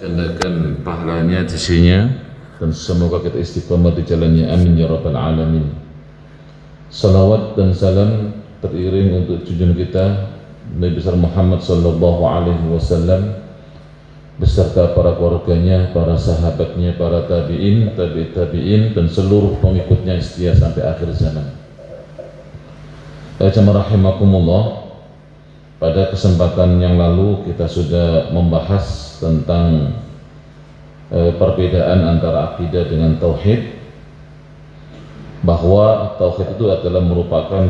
gandakan pahalanya di sisinya, dan semoga kita istiqomah di jalannya, amin ya rabbal alamin. Salawat dan salam teriring untuk junjungan kita Nabi besar Muhammad sallallahu alaihi wasallam beserta para keluarganya, para sahabatnya, para tabi'in, tabi'in dan seluruh pengikutnya setia sampai akhir zaman. Jamaah rahimakumullah, pada kesempatan yang lalu kita sudah membahas tentang perbedaan antara akidah dengan tauhid, bahwa tauhid itu adalah merupakan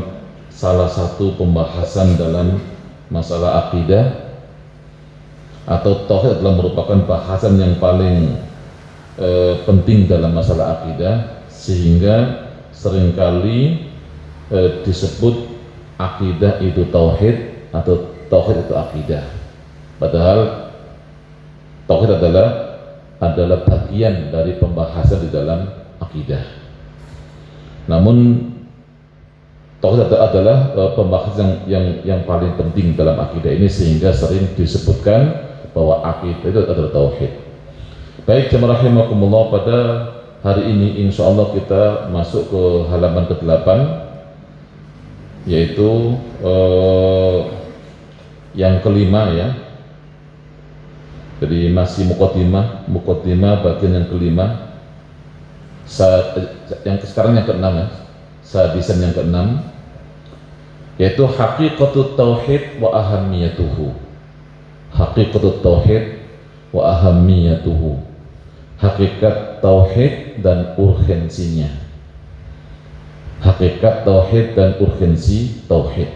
salah satu pembahasan dalam masalah akidah, atau tauhid adalah merupakan bahasan yang paling penting dalam masalah akidah, sehingga seringkali disebut akidah itu tauhid atau tauhid itu akidah, padahal tauhid adalah bagian dari pembahasan di dalam akidah. Namun tauhid adalah pembahasan yang paling penting dalam akidah ini, sehingga sering disebutkan bahwa akidah itu adalah tauhid. Baik jemaah rahimakumullah, pada hari ini insyaallah kita masuk ke halaman ke-8, yaitu yang kelima ya. Jadi masih muqaddimah bagian yang kelima. Yang sekarang yang ke-6 ya. Sadisan yang ke-6, yaitu haqiqatut tauhid wa ahammiyatuhu. Haqiqatut tauhid wa ahammiyatuhu. Hakikat tauhid dan urgensinya. Hakikat tauhid dan urgensi tauhid.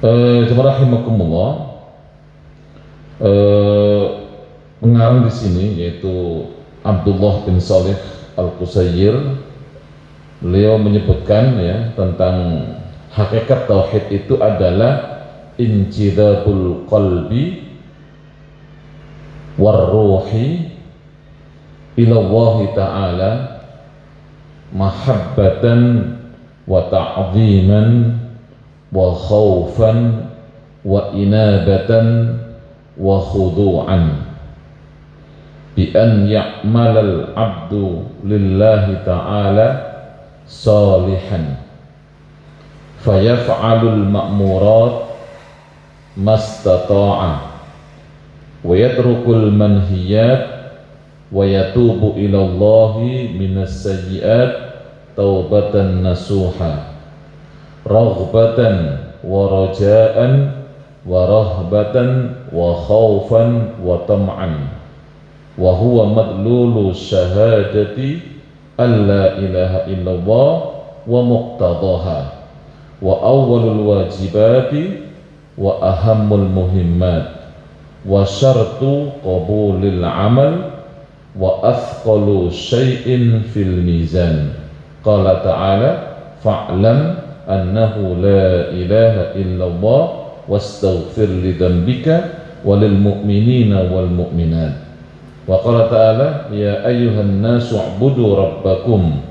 Jemaah rahimakumullah, pengarang di sini yaitu Abdullah bin Shalih Al-Qusayyir, beliau menyebutkan ya tentang hakikat tauhid itu adalah incidabul qalbi warruhi ila Allah ta'ala mahabbatan wa ta'ziman wa khawfan wa inabatan wa khudu'an bi an ya'malal abdu lillahi ta'ala salihan fayaf'alul ma'murat mastata'a wa yatrukul manhiyat wa yatubu ilallahi minas sayyi'at taubatan nasuha raghbatan wa raja'an wa rahbatan wa khawfan wa tam'an wa huwa madlulu syahadati alla ilaha illallah wa muqtadaha wa awwalul wajibati wa ahammul muhimmat wa syartu qabulil amal wa athqalu syai'in fil mizan. Qala ta'ala fa'lam annahu la ilaha illallah wastaghfir li dhanbika walil mu'minina wal mu'minat. Wa qala ta'ala ya ayyuhan nasu u'budu rabbakum.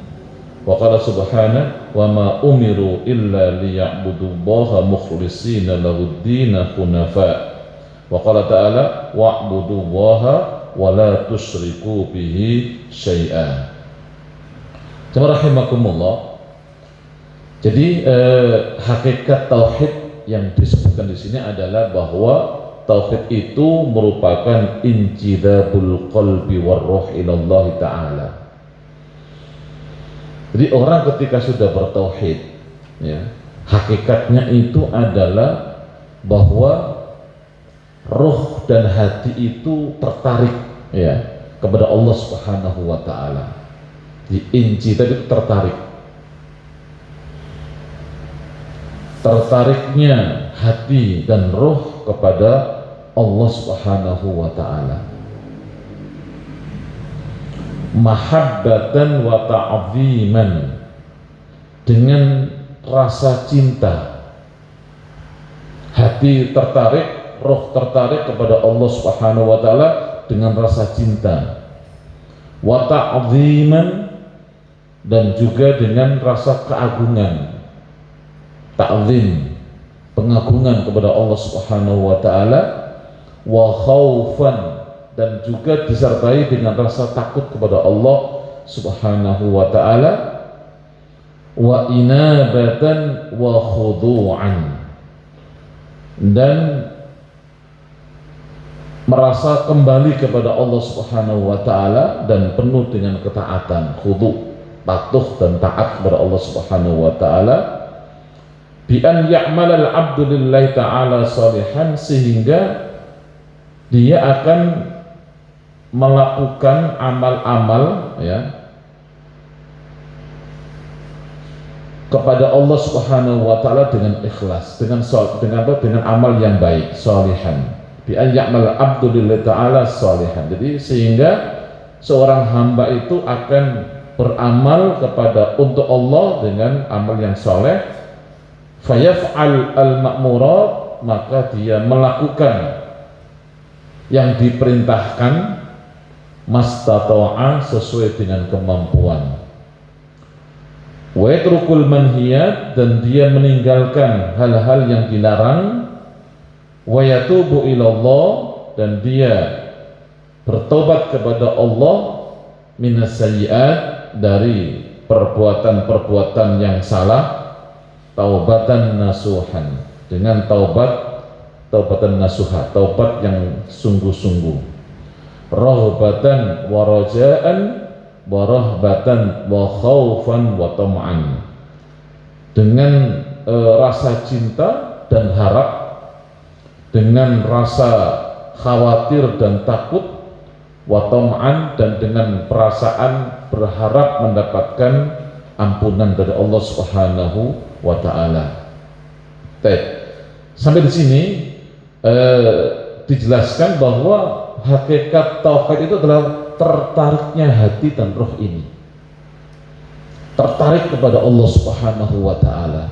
Wa qala subhanahu wa ma umiru illa liya'budullaha mukhlishina lahud-din hunafa. Wa qala ta'ala wa'budullaha wa la tusyriku bihi syai'a. Jemaah rahimakumullah, jadi hakikat tauhid yang disebutkan di sini adalah bahwa tauhid itu merupakan incidabul qalbi warruh ilallah ta'ala. Jadi orang ketika sudah bertauhid ya, hakikatnya itu adalah bahwa roh dan hati itu tertarik ya kepada Allah Subhanahu wa taala. Di incidab itu tertariknya hati dan roh kepada Allah Subhanahu wa ta'ala, mahabbatan wa ta'ziman, dengan rasa cinta. Hati tertarik, roh tertarik kepada Allah Subhanahu wa ta'ala dengan rasa cinta. Wa ta'ziman, dan juga dengan rasa keagungan, ta'zim, pengagungan kepada Allah Subhanahu wa ta'ala. wa khaufan, dan juga disertai dengan rasa takut kepada Allah Subhanahu wa ta'ala, wa inabatan wa khudu'an, dan merasa kembali kepada Allah Subhanahu wa ta'ala dan penuh dengan ketaatan, khudu', patuh dan taat kepada Allah Subhanahu wa ta'ala, bi an ya'malal abdu lillahi ta'ala salihan, sehingga dia akan melakukan amal-amal ya kepada Allah Subhanahu wa ta'ala dengan ikhlas, dengan amal yang baik, salihan. Bi an ya'mal abdu lillahi ta'ala salihan. Jadi sehingga seorang hamba itu akan beramal untuk Allah dengan amal yang soleh, fayaf'al al-ma'murat, maka dia melakukan yang diperintahkan, mastata'a, sesuai dengan kemampuan, wa yatrukul manhiyat, dan dia meninggalkan hal-hal yang dilarang, wa yatubu ilallah, dan dia bertobat kepada Allah, minas sayyi'at, dari perbuatan-perbuatan yang salah, taubatan nasuhan, dengan taubatan nasuha, taubat yang sungguh-sungguh, rahbatan wa raja'an wa rahbatan wa khaufan wa tam'an, dengan rasa cinta dan harap, dengan rasa khawatir dan takut, wa tam'an, dan dengan perasaan berharap mendapatkan ampunan dari Allah Subhanahu wa ta'ala. Sampai di sini dijelaskan bahwa hakikat tauhid itu adalah tertariknya hati dan roh ini, tertarik kepada Allah Subhanahu wa ta'ala,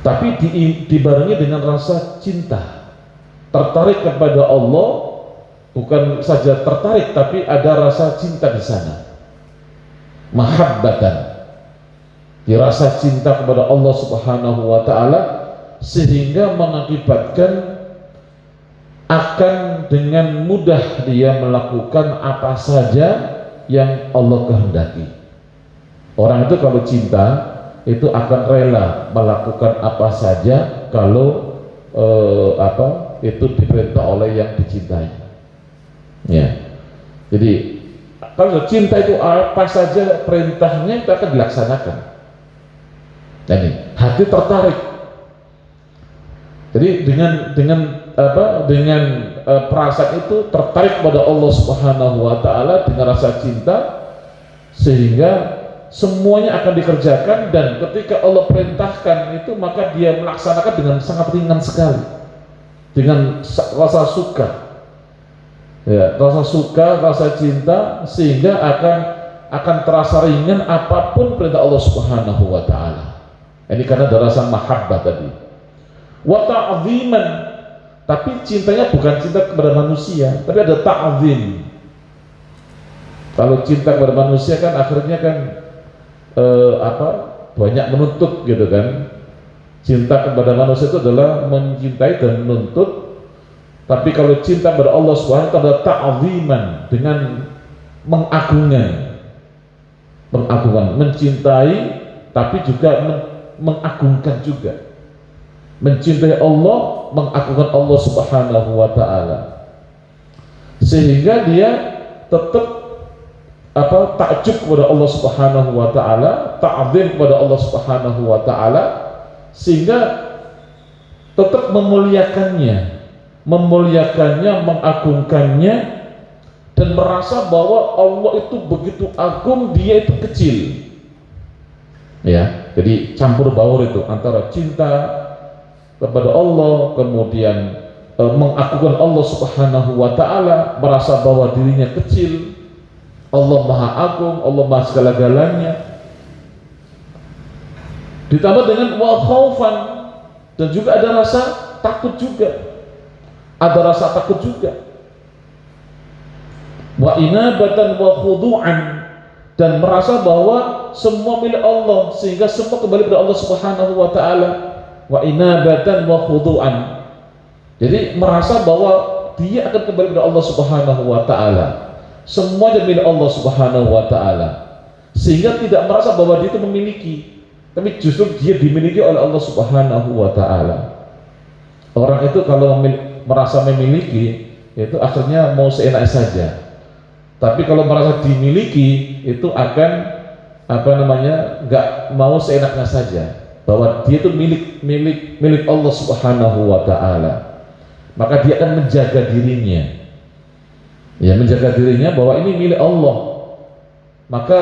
tapi dibarengi dengan rasa cinta, tertarik kepada Allah, bukan saja tertarik tapi ada rasa cinta di sana, mahabbatan, dirasa cinta kepada Allah Subhanahu wa ta'ala, sehingga mengakibatkan akan dengan mudah dia melakukan apa saja yang Allah kehendaki. Orang itu kalau cinta itu akan rela melakukan apa saja kalau itu diperintah oleh yang dicintai. Ya. Jadi kalau cinta itu apa saja perintahnya itu akan dilaksanakan. Jadi hati tertarik. Jadi dengan perasaan itu tertarik kepada Allah Subhanahu wa ta'ala dengan rasa cinta, sehingga semuanya akan dikerjakan, dan ketika Allah perintahkan itu maka dia melaksanakan dengan sangat ringan sekali, dengan rasa suka, ya, rasa cinta, sehingga akan terasa ringan apapun perintah Allah Subhanahu wa ta'ala. Ini karena ada rasa mahabbah tadi. Wa ta'ziman, tapi cintanya bukan cinta kepada manusia, tapi ada ta'zim. Kalau cinta kepada manusia kan akhirnya kan banyak menuntut gitu kan. Cinta kepada manusia itu adalah mencintai dan menuntut, tapi kalau cinta kepada Allah Subhanahu wa ta'ala adalah ta'ziman, dengan mengagungan, mencintai tapi juga mengagungkan juga. Mencintai Allah, mengagungkan Allah Subhanahu wa ta'ala, sehingga dia tetap takjub kepada Allah Subhanahu wa ta'ala, ta'zim kepada Allah Subhanahu wa ta'ala, sehingga tetap memuliakannya, mengagungkannya, dan merasa bahwa Allah itu begitu agung, dia itu kecil. Ya, jadi campur baur itu antara cinta kepada Allah, kemudian mengagungkan Allah Subhanahu wa ta'ala, merasa bahwa dirinya kecil, Allah maha agung, Allah maha segala-galanya, ditambah dengan wa khaufan, dan juga ada rasa takut juga, wa inabatan wa khudu'an, dan merasa bahwa semua milik Allah, sehingga semua kembali kepada Allah Subhanahu wa ta'ala. Wa inabatan wa khudu'an, Jadi merasa bahwa dia akan kembali kepada Allah Subhanahu wa taala. Semuanya milik Allah Subhanahu wa taala. Sehingga tidak merasa bahwa dia itu memiliki, tapi justru dia dimiliki oleh Allah Subhanahu wa taala. Orang itu kalau merasa memiliki, itu akhirnya mau seenak saja. Tapi kalau merasa dimiliki, itu akan nggak mau seenaknya saja. Bahwa dia itu milik Allah Subhanahu wa taala. Maka dia akan menjaga dirinya. Ya, menjaga dirinya bahwa ini milik Allah. Maka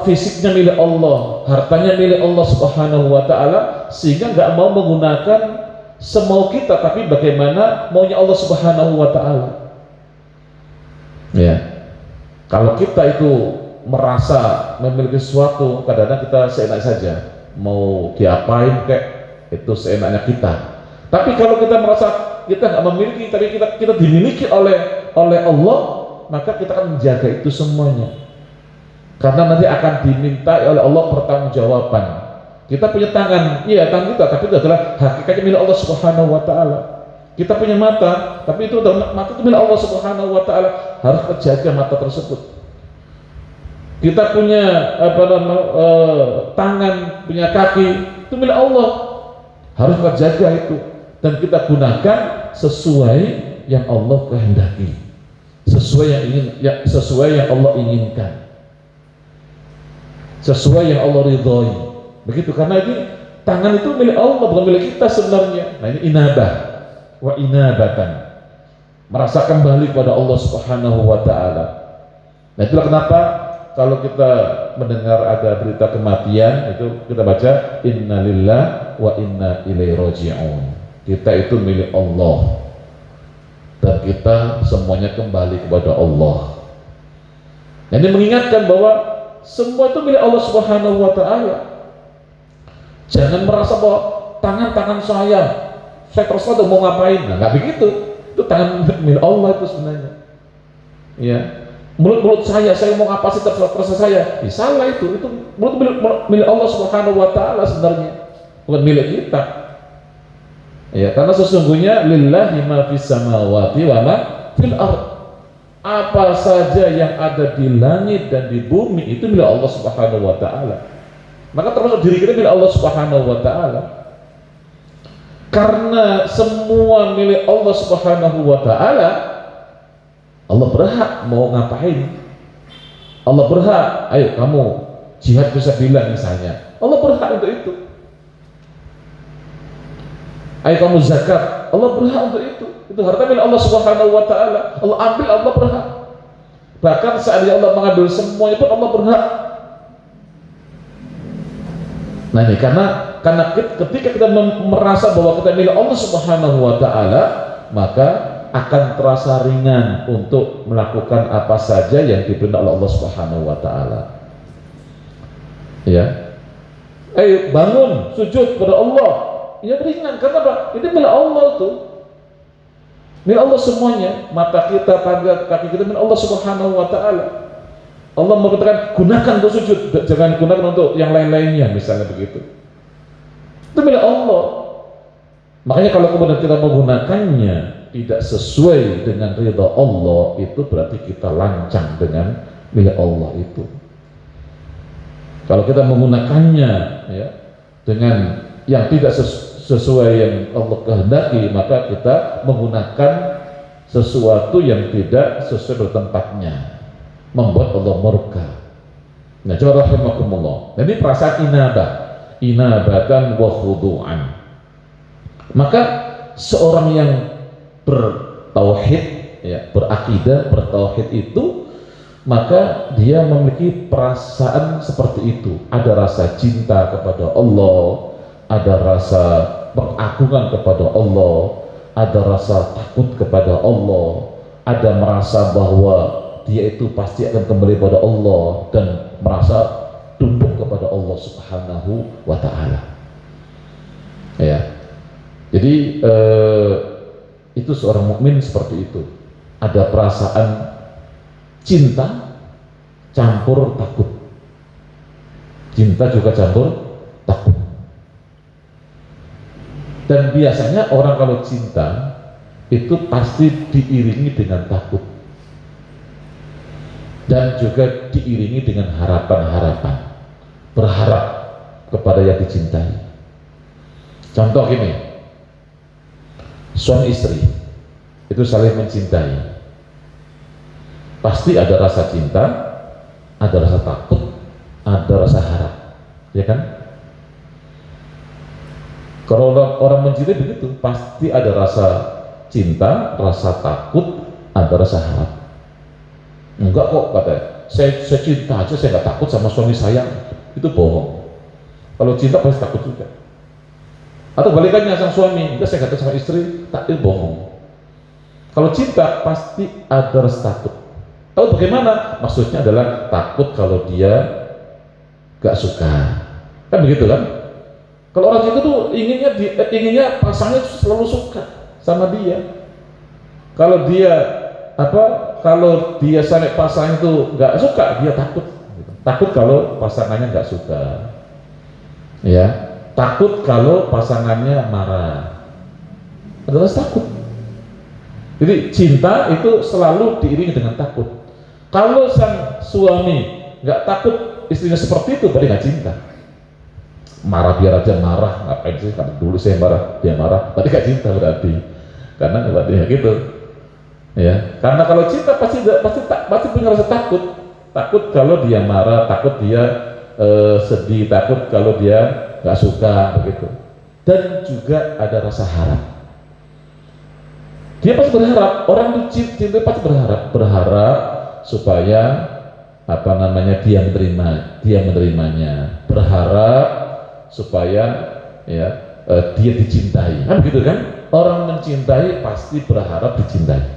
fisiknya milik Allah, hartanya milik Allah Subhanahu wa taala, sehingga nggak mau menggunakan semau kita, tapi bagaimana maunya Allah Subhanahu wa taala. Ya. Kalau kita itu merasa memiliki sesuatu, kadang-kadang kita seenak saja, mau diapain kayak itu seenaknya kita. Tapi kalau kita merasa kita nggak memiliki, tapi kita dimiliki oleh Allah, maka kita akan menjaga itu semuanya. Karena nanti akan diminta oleh Allah pertanggungjawaban. Kita punya tangan, iya tangan kita, tapi itu adalah hakikatnya milik Allah Subhanahu wa taala. Kita punya mata, tapi itu mata itu milik Allah Subhanahu wa taala, harus terjaga mata tersebut. Kita punya tangan, punya kaki, itu milik Allah, harus terjaga itu, dan kita gunakan sesuai yang Allah kehendaki, sesuai yang Allah inginkan, sesuai yang Allah ridhoi. Begitu, karena ini tangan itu milik Allah, bukan milik kita sebenarnya. Nah, ini inabah wa inabatan, merasa kembali kepada Allah Subhanahu wa taala. Nah, itulah kenapa kalau kita mendengar ada berita kematian, itu kita baca innalillahi wa inna ilaihi raji'un. Kita itu milik Allah dan kita semuanya kembali kepada Allah. Nah, ini mengingatkan bahwa semua itu milik Allah Subhanahu wa taala. Jangan merasa bahwa tangan saya terserah mau ngapain. Nah, nggak begitu. Itu tangan milik Allah itu sebenarnya. Ya. Mulut saya mau apa sih terserah saya. Salah itu mulut milik Allah Subhanahu wa taala sebenarnya, bukan milik kita. Ya, karena sesungguhnya lillahi ma fis samawati wa ma fil ard. Apa saja yang ada di langit dan di bumi itu milik Allah Subhanahu wa taala. Maka termasuk diri kita milik Allah Subhanahu wa taala. Karena semua milik Allah Subhanahu wa taala, Allah berhak mau ngapain. Allah berhak, ayo kamu jihad fisabilillah misalnya, Allah berhak untuk itu. Ayo kamu zakat, Allah berhak untuk itu. Itu harta milik Allah Subhanahu wa taala. Allah ambil, Allah berhak. Bahkan saat Allah mengambil semuanya pun Allah berhak. Nah, ini karena ketika kita merasa bahwa kita milik Allah Subhanahu wa taala, maka akan terasa ringan untuk melakukan apa saja yang diperintah oleh Allah Subhanahu wa taala. Ya. Ayo bangun sujud kepada Allah. Ya ringan, karena apa? Ini milik Allah tuh. Milik Allah semuanya. Mata kita, tangan, kaki kita milik Allah Subhanahu wa taala. Allah mengatakan gunakan untuk sujud, jangan gunakan untuk yang lain-lainnya, misalnya begitu. Itu milik Allah. Makanya kalau kemudian kita menggunakannya tidak sesuai dengan ridha Allah, itu berarti kita lancang dengan milik Allah itu. Kalau kita menggunakannya ya dengan yang tidak sesuai yang Allah kehendaki, maka kita menggunakan sesuatu yang tidak sesuai bertempatnya, membuat Allah murka. Nah, coba rahimakumullah. Jadi perasaan inabatan wa khudu'an. Maka seorang yang bertauhid, ya, berakidah, bertauhid itu, maka dia memiliki perasaan seperti itu. Ada rasa cinta kepada Allah, ada rasa pengagungan kepada Allah, ada rasa takut kepada Allah, ada merasa bahwa dia itu pasti akan kembali kepada Allah dan merasa tunduk kepada Allah Subhanahu wa taala. Ya. Jadi itu seorang mukmin seperti itu. Ada perasaan cinta campur takut. Cinta juga campur takut. Dan biasanya orang kalau cinta itu pasti diiringi dengan takut dan juga diiringi dengan harapan-harapan, berharap kepada yang dicintai. Contoh gini, suami istri itu saling mencintai, pasti ada rasa cinta, ada rasa takut, ada rasa harap, ya kan? Kalau orang mencintai begitu, pasti ada rasa cinta, rasa takut, ada rasa harap. Enggak kok, katanya, saya cinta aja, saya nggak takut sama suami saya. Itu bohong. Kalau cinta pasti takut juga. Atau balikannya sang suami, enggak, saya nggak takut sama istri, tak, itu bohong. Kalau cinta pasti ada rasa takut. Tahu bagaimana? Maksudnya adalah takut kalau dia gak suka, kan begitu kan? Kalau orang itu tuh inginnya pasangannya selalu suka sama dia. Kalau dia kalau dia sampai pasangan itu nggak suka, dia takut. Takut kalau pasangannya nggak suka, ya. Takut kalau pasangannya marah. Adalah takut. Jadi cinta itu selalu diiringi dengan takut. Kalau sang suami nggak takut istrinya seperti itu, berarti nggak cinta. Marah biar aja marah, ngapain sih? Karena dulu saya marah, dia marah, berarti gak cinta berarti. Karena berarti ya gitu, ya. Karena kalau cinta pasti punya rasa takut, takut kalau dia marah, takut dia sedih, takut kalau dia nggak suka, begitu. Dan juga ada rasa harap. Dia pasti berharap, orang itu cinta pasti berharap supaya dia menerimanya, berharap supaya ya dia dicintai, kan begitu kan? Orang mencintai pasti berharap dicintai.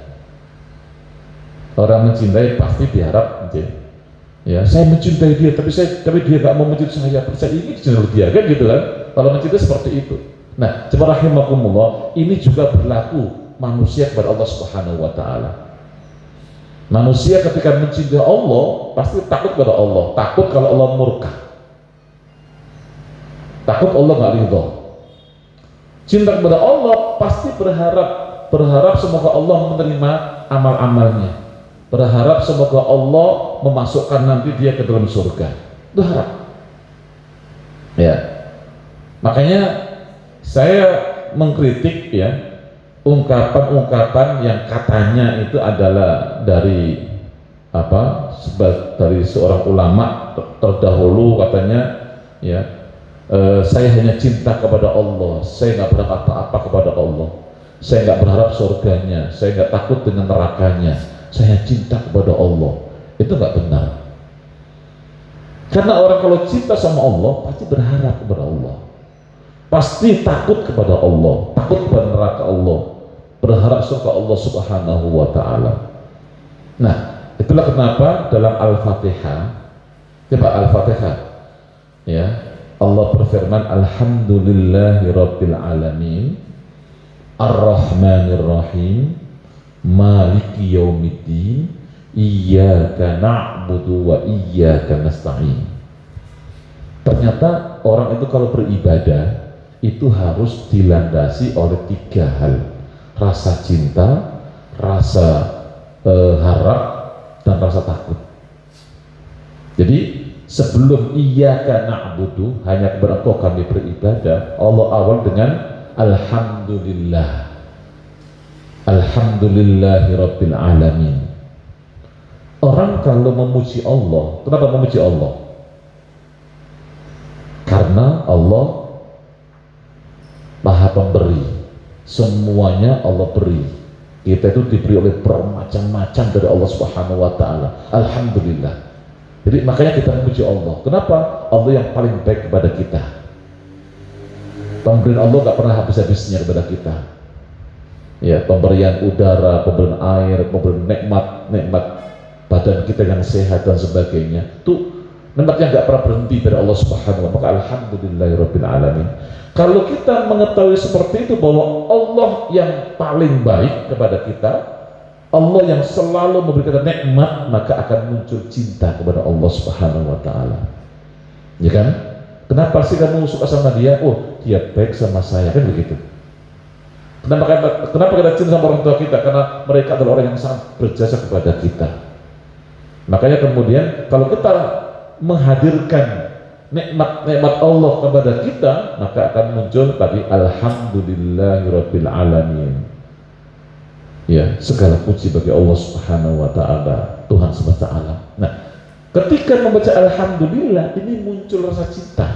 Orang mencintai pasti diharap, ya, saya mencintai dia, tapi dia nggak mau mencintai saya ingin dicintai dia, kan gitu kan? Kalau mencintai seperti itu. Nah, coba rahimakumullah, ini juga berlaku manusia kepada Allah Subhanahu wa Ta'ala. Manusia ketika mencintai Allah pasti takut kepada Allah, takut kalau Allah murka, takut Allah nggak ridho. Cinta kepada Allah pasti berharap semoga Allah menerima amal-amalnya, berharap semoga Allah memasukkan nanti dia ke dalam surga. Itu harap, ya. Makanya saya mengkritik, ya, ungkapan-ungkapan yang katanya itu adalah dari dari seorang ulama terdahulu, katanya, ya, saya hanya cinta kepada Allah, saya nggak berharap apa-apa kepada Allah, saya nggak berharap surganya, saya nggak takut dengan nerakanya, saya cinta kepada Allah. Itu nggak benar. Karena orang kalau cinta sama Allah pasti berharap kepada Allah, pasti takut kepada Allah, takut kepada neraka Allah, berharap surga Allah Subhanahu wa Ta'ala. Nah, itulah kenapa dalam Al-Fatihah, coba Al-Fatihah, ya, Allah berfirman, alhamdulillahi rabbil alamin, ar-rahmanir rahim, maliki yaumiddin, iyyaka na'budu wa iyyaka nasta'in. Ternyata orang itu kalau beribadah itu harus dilandasi oleh tiga hal: rasa cinta, rasa harap, dan rasa takut. Jadi sebelum iyyaka na'budu, hanya kepada Engkau kami beribadah, Allah awal dengan alhamdulillah, alhamdulillahi rabbil alamin. Orang kalau memuji Allah, kenapa memuji Allah? Karena Allah Maha Pemberi, semuanya Allah beri. Kita itu diberi oleh bermacam-macam dari Allah Subhanahu wa Ta'ala. Alhamdulillah. Jadi makanya kita memuji Allah. Kenapa? Allah yang paling baik kepada kita. Pemberian Allah gak pernah habis-habisnya kepada kita. Ya, pemberian udara, pemberian air, pemberian nikmat badan kita yang sehat dan sebagainya. Itu nikmatnya gak pernah berhenti dari Allah Subhanahu wa Ta'ala. Maka alhamdulillahirabbil alamin. Kalau kita mengetahui seperti itu, bahwa Allah yang paling baik kepada kita, Allah yang selalu memberikan nikmat, maka akan muncul cinta kepada Allah Subhanahu wa Ta'ala. Ya kan? Kenapa sih kamu suka sama dia? Oh, dia baik sama saya, kan begitu. Kenapa kita cinta sama orang tua kita? Karena mereka adalah orang yang sangat berjasa kepada kita. Makanya kemudian kalau kita menghadirkan nikmat Allah kepada kita, maka akan muncul tadi alhamdulillahirabbil alamin. Ya, segala puji bagi Allah Subhanahu wa taala, Tuhan semesta alam. Nah, ketika membaca alhamdulillah ini muncul rasa cinta.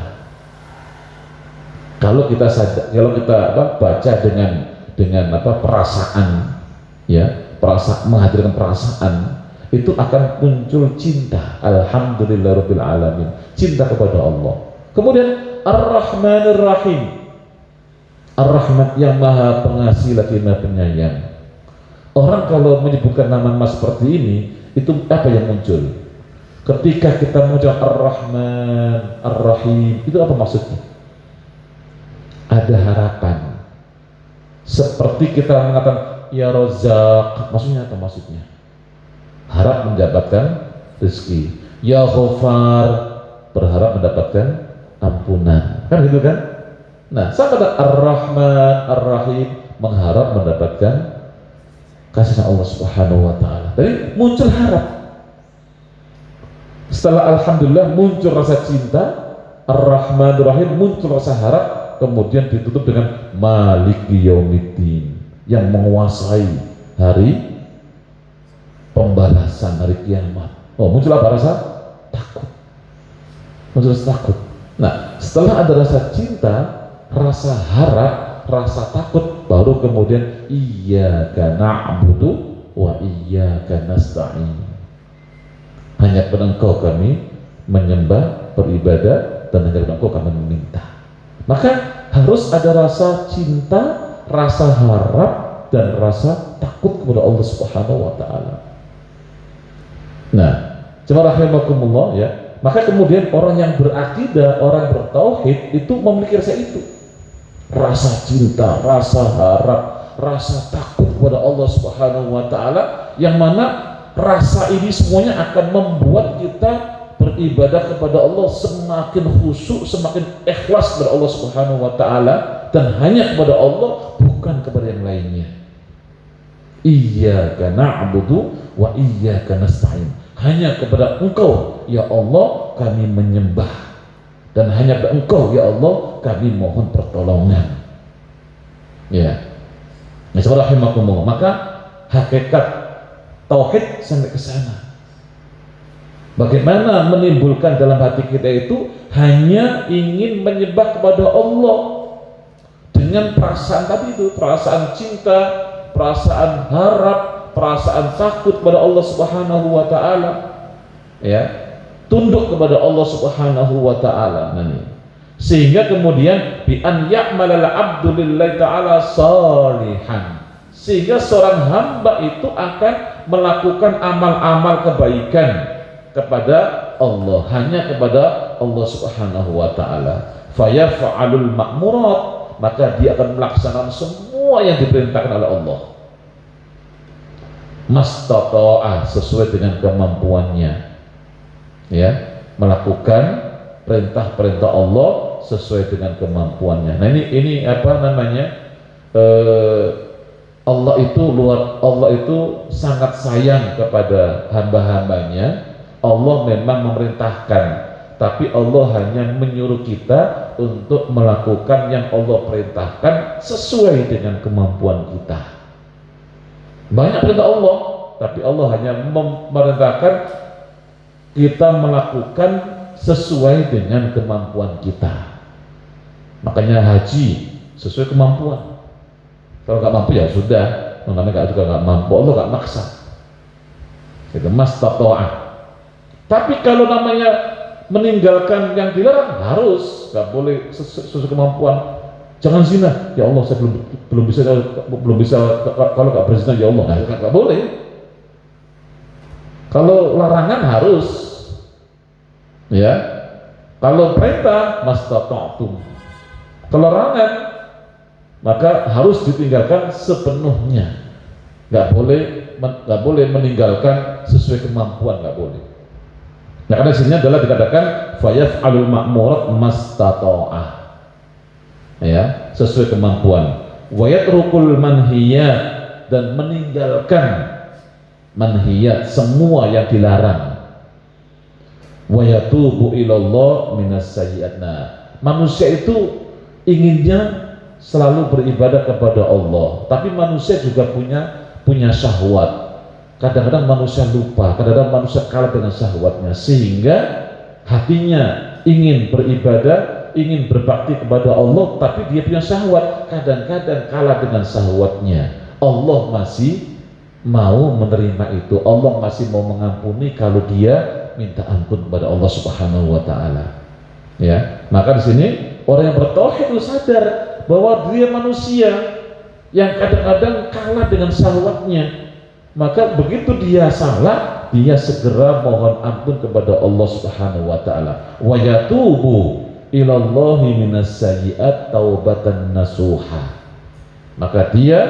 Kalau kita baca dengan perasaan, ya, menghadirkan perasaan, itu akan muncul cinta. Alhamdulillahirabbil alamin, cinta kepada Allah. Kemudian Ar-Rahmanir Rahim, Ar-Rahman yang Maha Pengasih lagi Maha Penyayang. Orang kalau menyebutkan nama seperti ini, itu apa yang muncul? Ketika kita mengucap Ar-Rahman, Ar-Rahim, itu apa maksudnya? Ada harapan. Seperti kita mengatakan Ya Razzaq, maksudnya apa maksudnya? Harap mendapatkan rezeki. Ya Ghafar, berharap mendapatkan ampunan. Kan gitu kan? Nah, sama dengan Ar-Rahman, Ar-Rahim, mengharap mendapatkan kasih Allah Subhanahu wa taala. Jadi muncul harap. Setelah alhamdulillah muncul rasa cinta, Ar-Rahman Ar-Rahim muncul rasa harap, kemudian ditutup dengan Maliki Yaumiddin, yang menguasai hari pembalasan, hari kiamat. Oh, muncul apa? Rasa takut. Muncul rasa takut. Nah, setelah ada rasa cinta, rasa harap, rasa takut, baru kemudian iyyaka na'budu wa iyyaka nasta'in. Hanya kepada Engkau kami menyembah, beribadah, dan hanya kepada Engkau kami meminta. Maka harus ada rasa cinta, rasa harap, dan rasa takut kepada Allah Subhanahu wa taala. Nah, cuma rahimakumullah, ya. Maka kemudian orang yang berakidah, orang bertauhid itu memiliki rasa itu. Rasa cinta, rasa harap, rasa takut kepada Allah Subhanahu wa taala, yang mana rasa ini semuanya akan membuat kita beribadah kepada Allah semakin khusyuk, semakin ikhlas kepada Allah Subhanahu wa taala, dan hanya kepada Allah, bukan kepada yang lainnya. Iyyaka na'budu wa iyyaka nasta'in. Hanya kepada Engkau ya Allah kami menyembah, dan hanya kepada Engkau ya Allah kami mohon pertolongan. Ya. Bismillahirrahmanirrahim. Maka hakikat tauhid sampai ke sana. Bagaimana menimbulkan dalam hati kita itu hanya ingin menyembah kepada Allah dengan perasaan tadi itu, perasaan cinta, perasaan harap, perasaan takut kepada Allah Subhanahu wa taala. Ya, tunduk kepada Allah Subhanahu wa taala. Sehingga kemudian bi an ya'malal 'abdu lillahi ta'ala salihan. Sehingga seorang hamba itu akan melakukan amal-amal kebaikan kepada Allah, hanya kepada Allah Subhanahu wa taala. Fayaf'alul ma'murat, maka dia akan melaksanakan semua yang diperintahkan oleh Allah. Mastata'ah, sesuai dengan kemampuannya. Ya, melakukan perintah-perintah Allah sesuai dengan kemampuannya. Nah, ini apa namanya? Allah itu sangat sayang kepada hamba-hambanya. Allah memang memerintahkan, tapi Allah hanya menyuruh kita untuk melakukan yang Allah perintahkan sesuai dengan kemampuan kita. Banyak perintah Allah, tapi Allah hanya memerintahkan kita melakukan sesuai dengan kemampuan kita. Makanya haji sesuai kemampuan. Kalau nggak mampu ya sudah, namanya nggak mampu, Allah nggak maksa. Itu mastata'ah. Tapi kalau namanya meninggalkan yang dilarang, harus, nggak boleh sesuai kemampuan. Jangan zina, ya Allah saya belum bisa kalau nggak berzina ya Allah, nggak boleh. Kalau larangan harus, ya. Kalau perintah mastata'tum. Kalau larangan maka harus ditinggalkan sepenuhnya. Nggak boleh meninggalkan sesuai kemampuan, nggak boleh. Nah, karena sini adalah dikatakan fayaf'alul ma'murat mastata'ah. Ya, sesuai kemampuan. wa yatrukul manhiyat, dan meninggalkan manhiyat, semua yang dilarang, wa yatubu ilallah minas sayyi'at. Nah, manusia itu inginnya selalu beribadah kepada Allah, tapi manusia juga punya syahwat. Kadang-kadang manusia lupa, kadang-kadang manusia kalah dengan syahwatnya, sehingga hatinya ingin beribadah, ingin berbakti kepada Allah, tapi dia punya syahwat, kadang-kadang kalah dengan syahwatnya. Allah masih mau menerima itu, Allah masih mau mengampuni kalau dia minta ampun kepada Allah Subhanahu wa taala. Ya, maka di sini orang yang bertauhid itu sadar bahwa dia manusia yang kadang-kadang kalah dengan syahwatnya. Maka begitu dia salah, dia segera mohon ampun kepada Allah Subhanahu wa taala. Wa yatubu ilallahi minas sayyi'at taubatan nasuha. Maka dia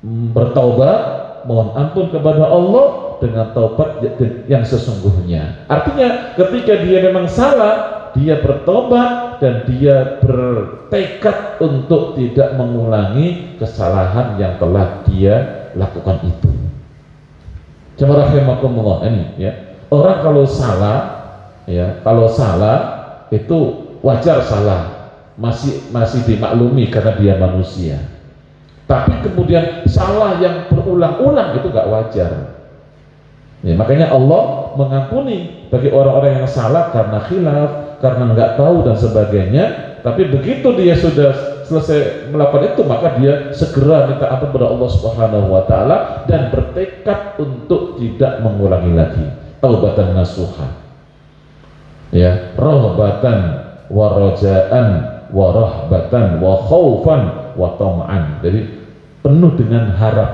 bertaubat, mohon ampun kepada Allah dengan taubat yang sesungguhnya. Artinya ketika dia memang salah, dia bertobat dan dia bertekad untuk tidak mengulangi kesalahan yang telah dia lakukan itu. Jemaah rahimakumullah, ini ya. Orang kalau salah, ya, kalau salah itu wajar salah, masih dimaklumi karena dia manusia. Tapi kemudian salah yang berulang-ulang itu gak wajar. Ya, makanya Allah mengampuni bagi orang-orang yang salah karena khilaf, karena nggak tahu dan sebagainya. Tapi begitu dia sudah selesai melakukan itu, maka dia segera minta ampun kepada Allah Subhanahu wa taala dan bertekad untuk tidak mengulangi lagi. Taubatan nasuha. Ya, rahbatan wa rajaan wa rahbatan wa khaufan wa tam'an. Jadi penuh dengan harap,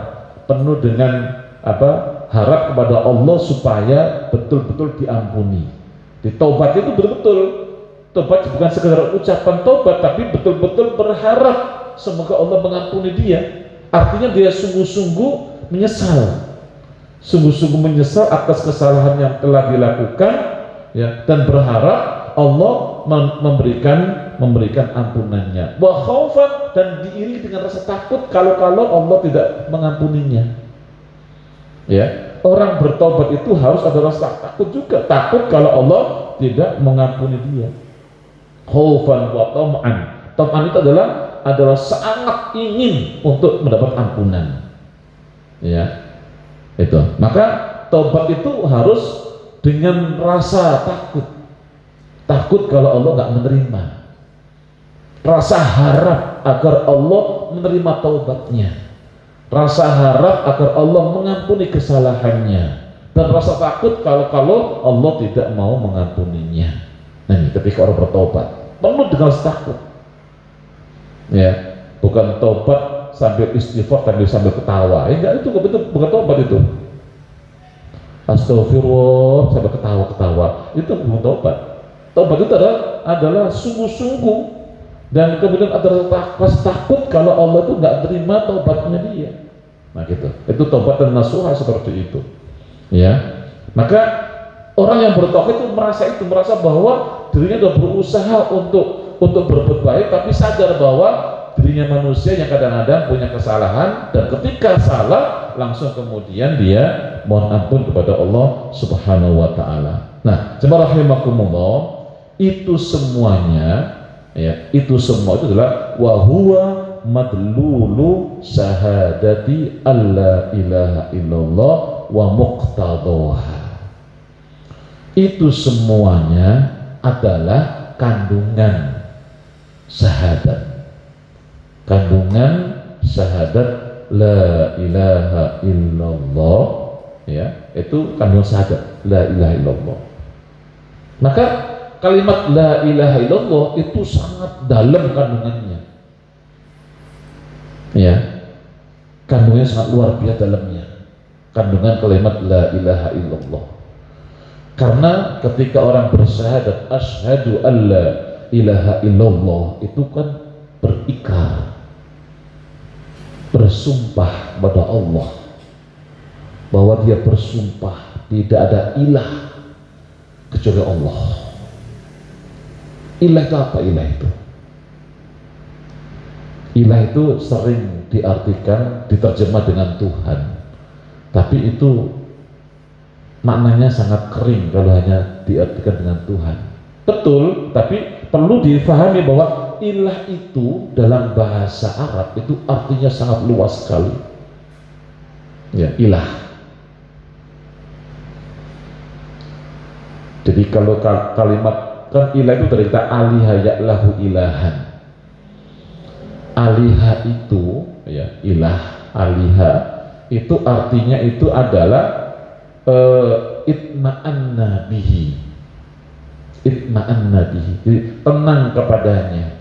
penuh dengan harap kepada Allah supaya betul-betul diampuni. Di taubat itu betul-betul taubat bukan sekedar ucapan taubat, tapi betul-betul berharap semoga Allah mengampuni dia. Artinya dia sungguh-sungguh menyesal, sungguh-sungguh menyesal atas kesalahan yang telah dilakukan, ya, dan berharap Allah memberikan ampunannya. Wa khaufan, dan diiringi dengan rasa takut kalau Allah tidak mengampuninya. Ya, orang bertobat itu harus ada rasa takut juga, takut kalau Allah tidak mengampuni dia. Khaufan wa tam'an. Tam'an itu adalah sangat ingin untuk mendapat ampunan. Ya, itu. Maka tobat itu harus dengan rasa takut. Takut kalau Allah nggak menerima. Rasa harap agar Allah menerima taubatnya. Rasa harap agar Allah mengampuni kesalahannya, dan rasa takut kalau Allah tidak mau mengampuninya. Nah, ini ketika orang bertobat penuh dengan rasa takut, ya, bukan tobat sambil istighfar sambil ketawa. Enggak, itu bukan tobat itu. Astagfirullah sambil ketawa-ketawa, itu bukan tobat. Tobat itu adalah sungguh-sungguh. Dan kemudian ada rasa takut kalau Allah itu nggak terima taubatnya dia. Nah gitu, itu taubat dan nasuha seperti itu. Ya, maka orang yang bertauhid itu merasa bahwa dirinya sudah berusaha untuk berbuat baik, tapi sadar bahwa dirinya manusia yang kadang-kadang punya kesalahan, dan ketika salah langsung kemudian dia mohon ampun kepada Allah Subhanahu wa taala. Nah, jemaah rahimakumullah, itu semuanya, ya, itu semua itu adalah wa huwa madlulu syahadati alla ilaha illallah wa muqtadaha. Itu semuanya adalah kandungan syahadat, kandungan syahadat la ilaha illallah, ya, itu kandungan syahadat la ilaha illallah. Maka kalimat la ilaha illallah itu sangat dalam kandungannya, ya, kandungannya sangat luar biasa dalamnya, kandungan kalimat la ilaha illallah. Karena ketika orang bersyahadat asyhadu alla ilaha illallah, itu kan berikrar, bersumpah pada Allah bahwa dia bersumpah tidak ada ilah kecuali Allah. Ilah itu apa? Ilah itu Ilah itu sering diartikan, diterjemah dengan Tuhan, tapi itu maknanya sangat kering kalau hanya diartikan dengan Tuhan. Betul, tapi perlu difahami bahwa ilah itu dalam bahasa Arab itu artinya sangat luas sekali. Ya, ilah. Jadi kalau kalimat kan ilah itu dari kata aliha ya'lahu ilahan. Aliha itu ya, ilah, aliha itu artinya itu adalah itma'anna bihi, itma'anna bihi, jadi tenang kepadanya,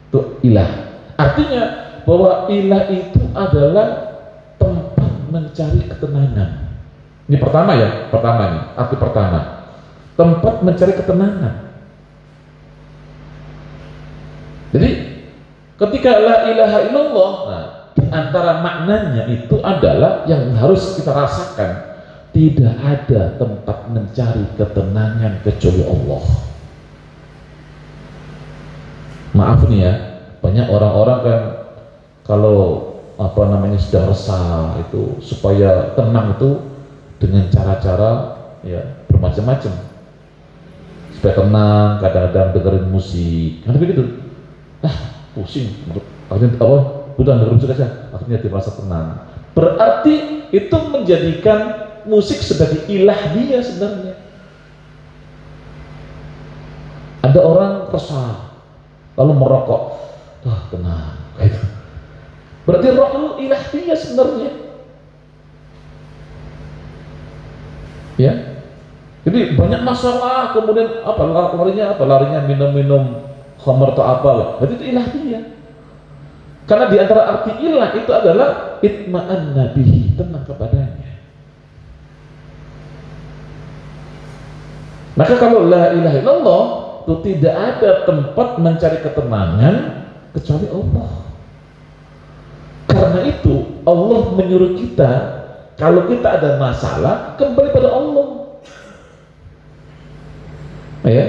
itu ilah. Artinya bahwa ilah itu adalah tempat mencari ketenangan. Ini pertama ya, pertama nih, arti pertama, tempat mencari ketenangan. Jadi ketika la ilaha illallah, nah, di antara maknanya itu adalah yang harus kita rasakan, tidak ada tempat mencari ketenangan kecuali Allah. Maaf nih ya, banyak orang-orang kan kalau apa namanya sedang resah itu supaya tenang itu dengan cara-cara ya bermacam-macam. Supaya tenang, kadang-kadang dengerin musik, kan begitu. Pusing, akhirnya apa? Udah dengerin musik aja, akhirnya dia merasa tenang. Berarti itu menjadikan musik sebagai ilah dia sebenarnya. Ada orang resah lalu merokok, tenang, gitu. Berarti rokok itu ilah dia sebenarnya. Ya, jadi banyak masalah, kemudian apa larinya apa? Larinya minum-minum khamar atau apa? Berarti itu ilah dia. Karena di antara arti ilah itu adalah itma'anna bihi, tenang kepadanya. Maka kalau la ilaha illallah itu tidak ada tempat mencari ketenangan kecuali Allah. Karena itu Allah menyuruh kita kalau kita ada masalah kembali pada Allah. Ya,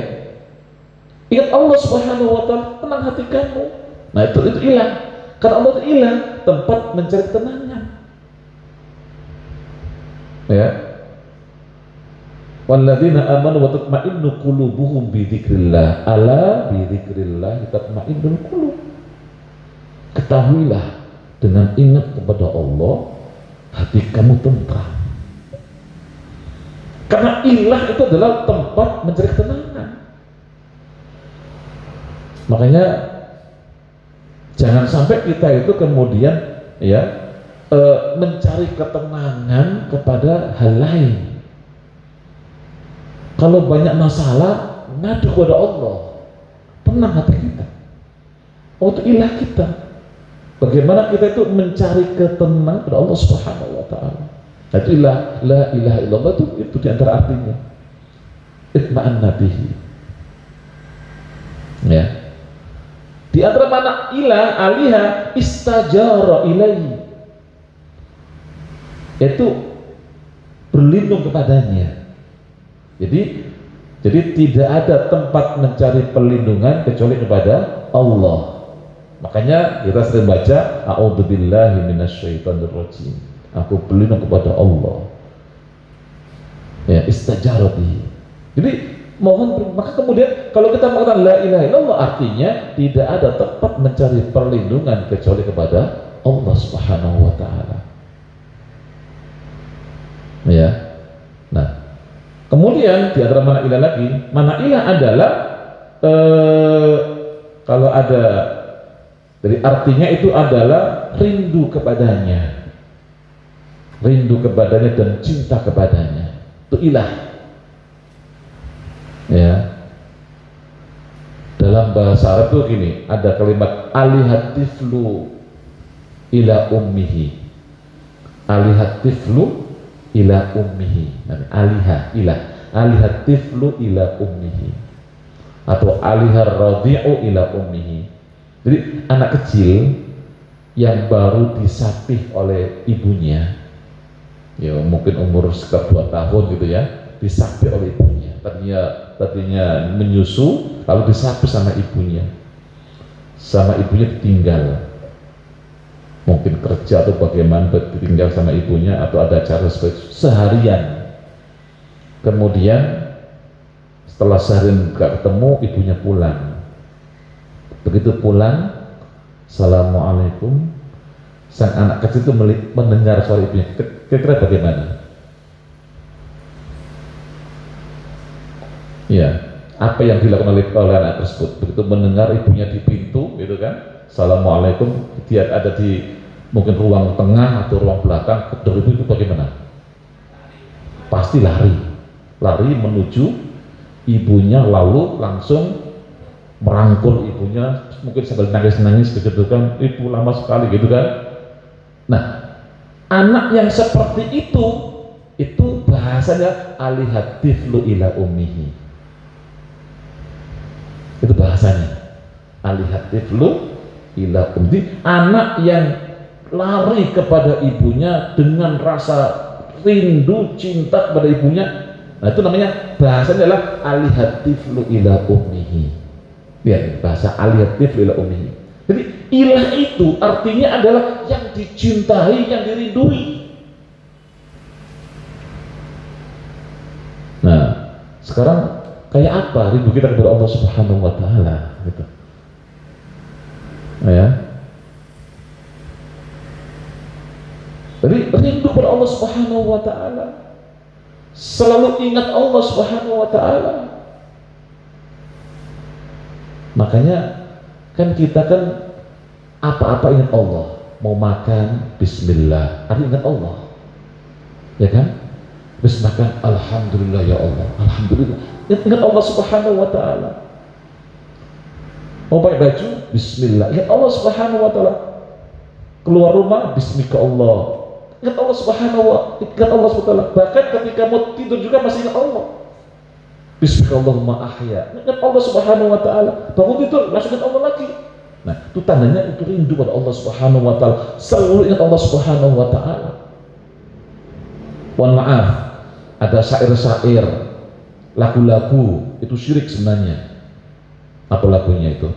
ingat Allah Subhanahu wa ta'ala, tenang hati kamu. Nah itu ilah. Karena Allah itu ilah, tempat mencari ketenangan. Ya. Walladzina amanu wa tatma'innu qulubuhum bi dzikrillah. Ala bi dzikrillah tatma'innul qulub. Ketahuilah, dengan ingat kepada Allah hati kamu tentram. Karena ilah itu adalah tempat mencari ketenangan. Makanya jangan sampai kita itu kemudian ya mencari ketenangan kepada hal lain. Kalau banyak masalah, ngadu kepada Allah, tenang hati kita. Oh, itu ilah kita. Bagaimana kita itu mencari ketenangan kepada Allah Subhanahu wa ta'ala. Nah, itu ilah, la ilaha illallah itu di antara artinya. Itma'anna bihi. Ya. Di antara mana ilah, aliha, istajara ilaihi. Itu berlindung kepadanya. Jadi tidak ada tempat mencari perlindungan kecuali kepada Allah. Makanya kita sering baca a'udzubillahi minasyaitonirrajim. Aku berlindung kepada Allah. Ya, istajara bihi. Jadi mohon, maka kemudian kalau kita mengatakan la ilaha illallah artinya tidak ada tempat mencari perlindungan kecuali kepada Allah Subhanahu wa ta'ala. Ya. Nah, kemudian di antara mana ilah lagi, mana ilah adalah kalau ada dari artinya itu adalah rindu kepadanya, rindu kepadanya dan cinta kepadanya, itu ilah. Ya, dalam bahasa Arab itu gini, ada kalimat alihatiflu ila ummihi, alihatiflu ila ummihi, aliha ilah, alihatiflu ila ummihi, atau alihar radi'u ila ummihi. Jadi anak kecil yang baru disapih oleh ibunya, ya mungkin umur sekitar 2 tahun gitu ya, disapih oleh ibunya. Tadinya menyusu, lalu disapih sama ibunya ditinggal. mungkin kerja atau bagaimana, tinggal sama ibunya atau ada acara seharian, kemudian setelah seharian gak ketemu, ibunya pulang. Begitu pulang, assalamualaikum, sang anak kecil itu mendengar suara ibunya, kira-kira bagaimana? Ya, apa yang dilakukan oleh anak tersebut? Begitu mendengar ibunya di pintu, gitu kan, assalamualaikum, dia ada di mungkin ruang tengah atau ruang belakang, kedua ibu itu bagaimana? Pasti lari menuju ibunya, lalu langsung merangkul ibunya, mungkin sambil nangis-nangis gitu kan, ibu lama sekali gitu kan. Nah, anak yang seperti itu bahasanya alihat tiflu ila ummihi. Itu bahasanya alihat tiflu ila ummihi, anak yang lari kepada ibunya dengan rasa rindu cinta kepada ibunya. Nah, itu namanya, bahasanya adalah alihat tiflu ila ummihi. Lihat bahasa alihat tiflu ila ummihi. Jadi ilah itu artinya adalah yang dicintai, yang dirindui. Nah, sekarang kayak apa rindu kita kepada Allah Subhanahu wa taala gitu. Ya. Jadi rindu kepada Allah Subhanahu wa taala. Selalu ingat Allah Subhanahu wa taala. Makanya kan kita kan apa-apa ingat Allah, mau makan bismillah, artinya ingat Allah, ya kan? Habis makan alhamdulillah ya Allah, alhamdulillah, ingat Allah Subhanahu wa taala. Mau pakai baju bismillah, ingat Allah Subhanahu wa taala. Keluar rumah bismika Allah, ingat Allah Subhanahu wa taala. Bahkan ketika mau tidur juga masih ingat Allah. Bismillahirrahmanirrahim, ahya, ingat Allah Subhanahu wa taala. Bangun tidur langsung ingat Allah lagi. Nah, itu tandanya itu rindu pada Allah Subhanahu wa taala, selalu ingat Allah Subhanahu wa taala. Mohon maaf, ada syair-syair, lagu-lagu itu syirik sebenarnya. Apa lagunya itu?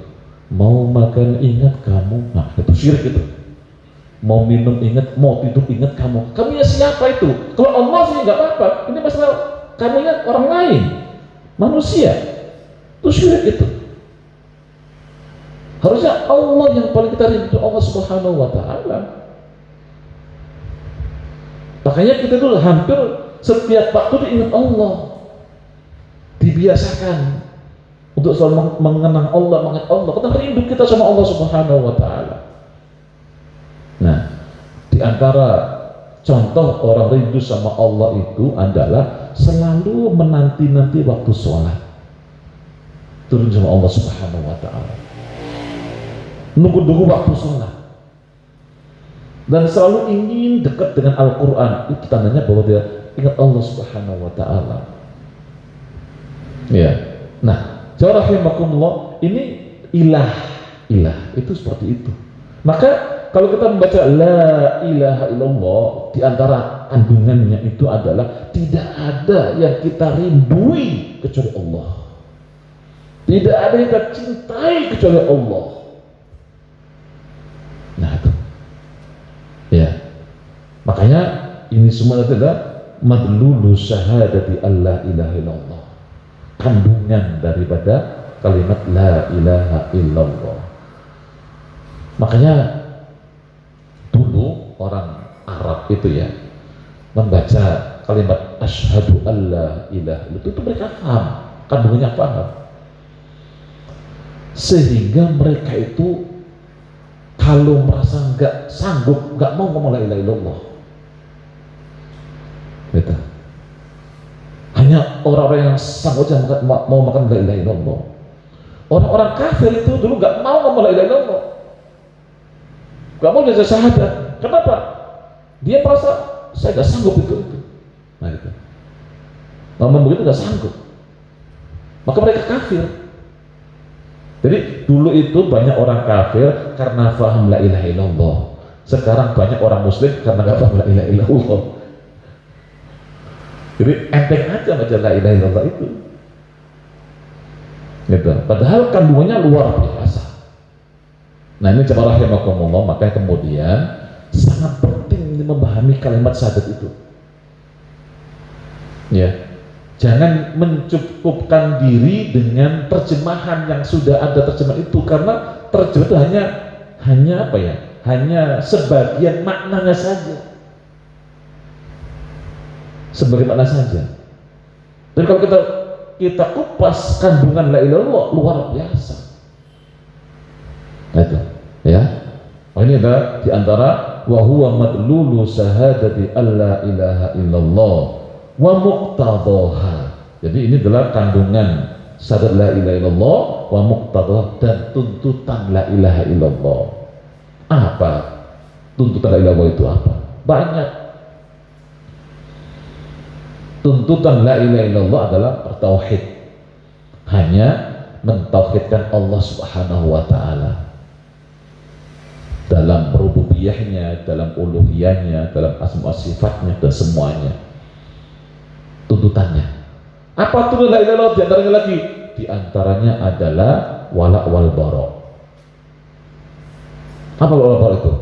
Mau makan ingat kamu. Nah, itu syirik itu. Mau minum ingat, mau tidur ingat kamu. Kamunya siapa itu? Kalau Allah sih nggak apa-apa. Ini masalah kamunya orang lain, manusia. Itu syirik itu. Harusnya Allah yang paling kita rindu, Allah Subhanahu wa taala. Makanya kita tuh hampir setiap waktu diingat Allah. Dibiasakan untuk selalu mengenang Allah, mengingat Allah. Kita rindu kita sama Allah Subhanahu wa taala. Nah, di antara contoh orang rindu sama Allah itu adalah selalu menanti-nanti waktu sholat. Turun sama Allah Subhanahu wa taala. Nunggu-nunggu waktu sholat. Dan selalu ingin dekat dengan Al-Quran. Itu tandanya bahwa dia ingat Allah Subhanahu wa ta'ala. Ya. Nah, jawarahimakumullah, ini ilah itu seperti itu. Maka kalau kita membaca la ilaha illallah, di antara kandungannya itu adalah tidak ada yang kita rindui kecuali Allah. Tidak ada yang kita cintai kecuali Allah. Nah itu, ya. Makanya ini semua adalah madlulu syahadati alla ilaha illallah, kandungan daripada kalimat la ilaha illallah. Makanya dulu orang Arab itu ya membaca kalimat asyhadu alla ilaha illallah itu mereka paham, kandungannya paham, sehingga mereka itu kalau merasa nggak sanggup, nggak mau ngomong la ilaha illallah, gitu. Hanya orang-orang yang sanggup aja mau makan la ilaha illallah. Orang-orang kafir itu dulu nggak mau ngomong la ilaha illallah, nggak mau belajar syahadat. Kenapa? Dia merasa saya nggak sanggup itu. Nah gitu. Ngomong begitu nggak sanggup, maka mereka kafir. Jadi dulu itu banyak orang kafir karena paham la ilaha illallah. Sekarang banyak orang muslim karena nggak paham la ilaha illallah. Jadi enteng aja baca la ilaha illallah itu. Gitu. Padahal kandungannya luar biasa. Nah ini jemaah rahimakumullah, maka kemudian sangat penting memahami kalimat syahadat itu. Ya, jangan mencukupkan diri dengan terjemahan yang sudah ada terjemahan itu, karena terjemahan itu hanya apa ya? Hanya sebagian maknanya saja. Sebagai makna saja. Dan kalau kita kupas kandungan la ilaha illallah luar biasa. Nah itu, ya. Oh, ini adalah diantara wa huwa madlulu syahadati alla ilaha illallah wa muqtadaha. Jadi ini adalah kandungan syahadat la ilaha illallah wa muqtadaha dan tuntutan la ilaha illallah. Apa tuntutan la ilaha illallah itu apa? Banyak. Tuntutan la ilaha illallah adalah bertauhid, hanya mentauhidkan Allah Subhanahu wa ta'ala dalam rububiyahnya, dalam uluhiyahnya, dalam asma sifatnya dan semuanya. Tuntutannya apa? Tuntutan la ilaha illallah diantaranya lagi, diantaranya adalah wala wal bara. Apa wala bara itu?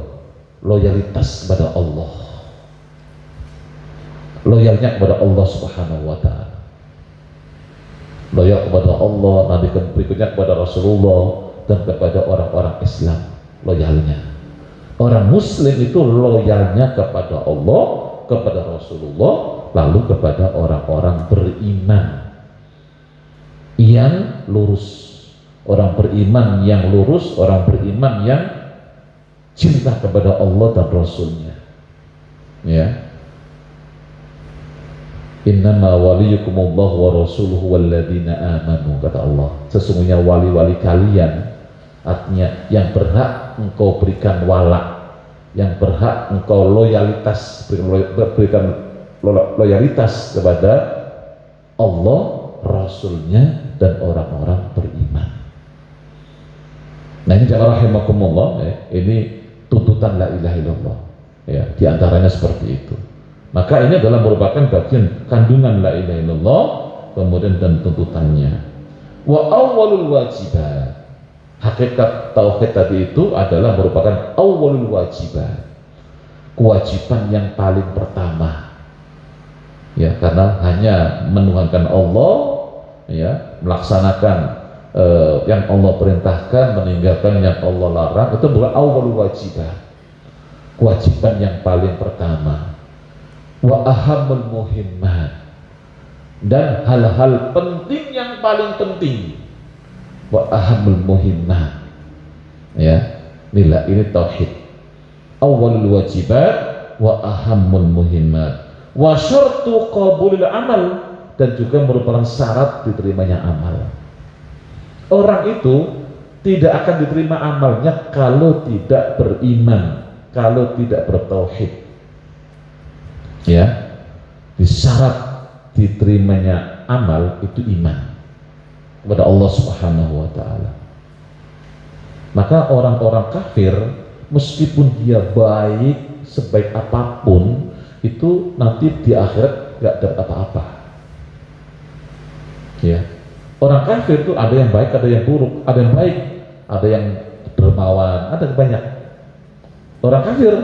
Loyalitas kepada Allah, loyalnya kepada Allah Subhanahu wa ta'ala, loyal kepada Allah, nanti berikutnya kepada Rasulullah dan kepada orang-orang Islam. Loyalnya orang muslim itu loyalnya kepada Allah, kepada Rasulullah, lalu kepada orang-orang beriman yang lurus. Orang beriman yang lurus, orang beriman yang cinta kepada Allah dan Rasulnya, ya. Innama waliyukumullah wa rasuluhu walladzina amanu, kata Allah, sesungguhnya wali-wali kalian, artinya yang berhak engkau berikan wala, yang berhak engkau berikan loyalitas kepada Allah, Rasulnya dan orang-orang beriman. Nah ini jamaah rahimakumullah, ya, ini tuntutan la ilaha illallah, ya, diantaranya seperti itu. Maka ini adalah merupakan bagian kandungan la ilaha illallah, kemudian dan tuntutannya. Wa awwalul wajibat, hakikat tauhid tadi itu adalah merupakan awwalul wajibat, kewajiban yang paling pertama, ya, karena hanya menuhankan Allah, ya, melaksanakan yang Allah perintahkan, meninggalkan yang Allah larang, itu bukan awwalul wajibat, kewajiban yang paling pertama. Wa ahamul muhimmat, dan hal-hal penting yang paling penting. Wa ahamul muhimmat, ya, nilai ini tauhid. Awalul wajibat wa ahamul muhimmat wa syartu qabulil amal, dan juga merupakan syarat diterimanya amal. Orang itu tidak akan diterima amalnya kalau tidak beriman, kalau tidak bertauhid. Ya, di syarat diterimanya amal itu iman kepada Allah Subhanahu wa ta'ala. Maka orang-orang kafir, meskipun dia baik sebaik apapun, itu nanti di akhirat gak dapat apa-apa. Ya, orang kafir itu ada yang baik, ada yang buruk, ada yang baik, ada yang dermawan, ada banyak. Orang kafir,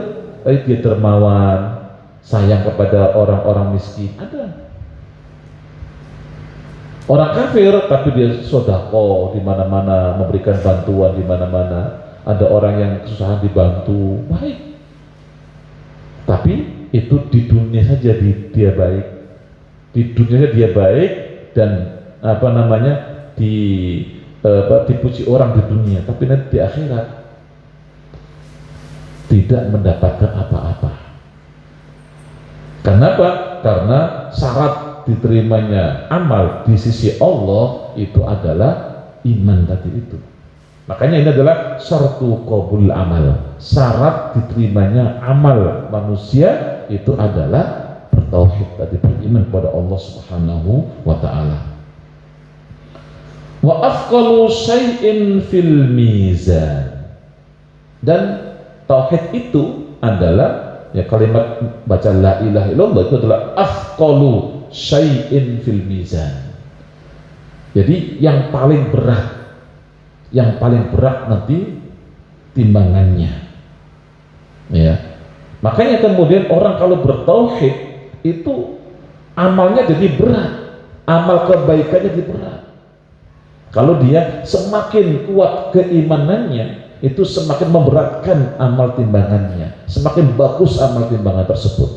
dia dermawan, sayang kepada orang-orang miskin, ada. Orang kafir tapi dia sodako di mana-mana, memberikan bantuan di mana-mana. Ada orang yang kesusahan dibantu, baik. Tapi itu di dunia saja dia baik, di dunia saja dia baik, dan dipuji orang di dunia, tapi nanti di akhirat tidak mendapatkan apa-apa. Kenapa? Karena syarat diterimanya amal di sisi Allah itu adalah iman tadi itu. Makanya ini adalah syartu qabul amal, syarat diterimanya amal manusia itu adalah bertauhid tadi, beriman kepada Allah Subhanahu wa ta'ala. Wa afqalu syai'in fil mizan, dan tauhid itu adalah, ya, kalimat baca la ilaha illallah itu adalah afqalu syai'in fil mizan. Jadi yang paling berat nanti timbangannya. Ya. Makanya kemudian orang kalau bertauhid itu amalnya jadi berat, amal kebaikannya jadi berat. Kalau dia semakin kuat keimanannya, itu semakin memberatkan amal timbangannya, semakin bagus amal timbangan tersebut.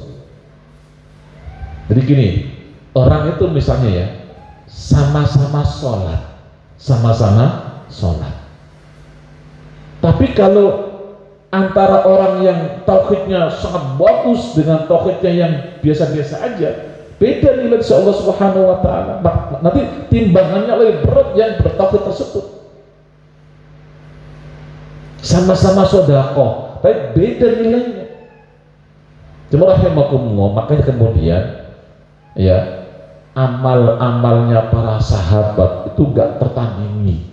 Jadi gini, orang itu misalnya ya, sama-sama sholat, tapi kalau antara orang yang tauhidnya sangat bagus dengan tauhidnya yang biasa-biasa aja, beda nilai insya Allah Subhanahu wa ta'ala. Nanti timbangannya lebih berat yang bertauhid tersebut. Sama-sama sedekah, tapi beda nilainya. Cuma rahimakumullah, makanya kemudian ya, amal-amalnya para sahabat itu gak tertandingi.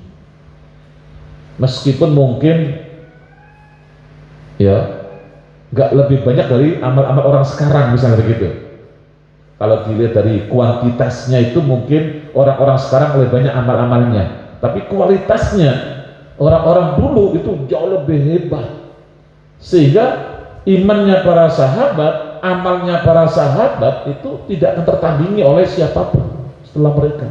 Meskipun mungkin ya gak lebih banyak dari amal-amal orang sekarang misalnya begitu. Kalau dilihat dari kuantitasnya itu mungkin orang-orang sekarang lebih banyak amal-amalnya, tapi kualitasnya orang-orang dulu itu jauh lebih hebat, sehingga imannya para sahabat, amalnya para sahabat itu tidak akan tertandingi oleh siapapun setelah mereka,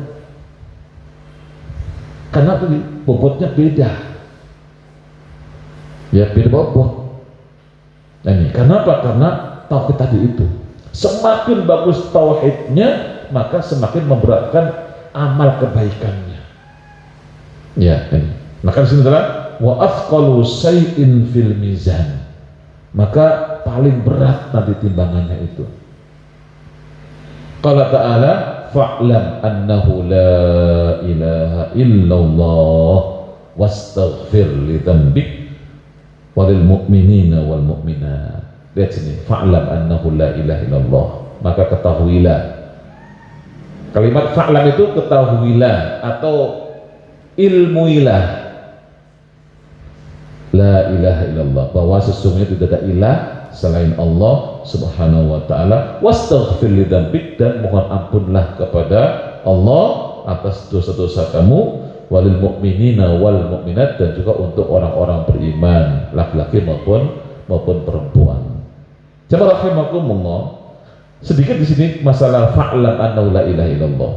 karena bobotnya beda ya, beda bobot. Nah ini kenapa? Karena tauhid tadi itu, semakin bagus tauhidnya maka semakin memberatkan amal kebaikannya ya. Ini maka disini adalah wa afqalu syai'in fil mizan, maka paling berat nanti timbangannya itu. Qala ta'ala fa'lam annahu la ilaha illallah wastaghfir li dzambik walil mu'minina wal mu'minat. Lihat sini, fa'lam annahu la ilaha illallah, maka ketahuilah. Kalimat fa'lam itu ketahuilah atau ilmuilah, la ilaha illallah, bahwa sesungguhnya tidak ada ilah selain Allah Subhanahu wa ta'ala, wastaghfir li dzambik, dan mohon ampunlah kepada Allah atas dosa-dosa kamu, walil mu'minina wal mu'minat, dan juga untuk orang-orang beriman laki-laki maupun perempuan. Jamaah rahimakumullah, sedikit di sini masalah fa'lam annahu la ilaha illallah.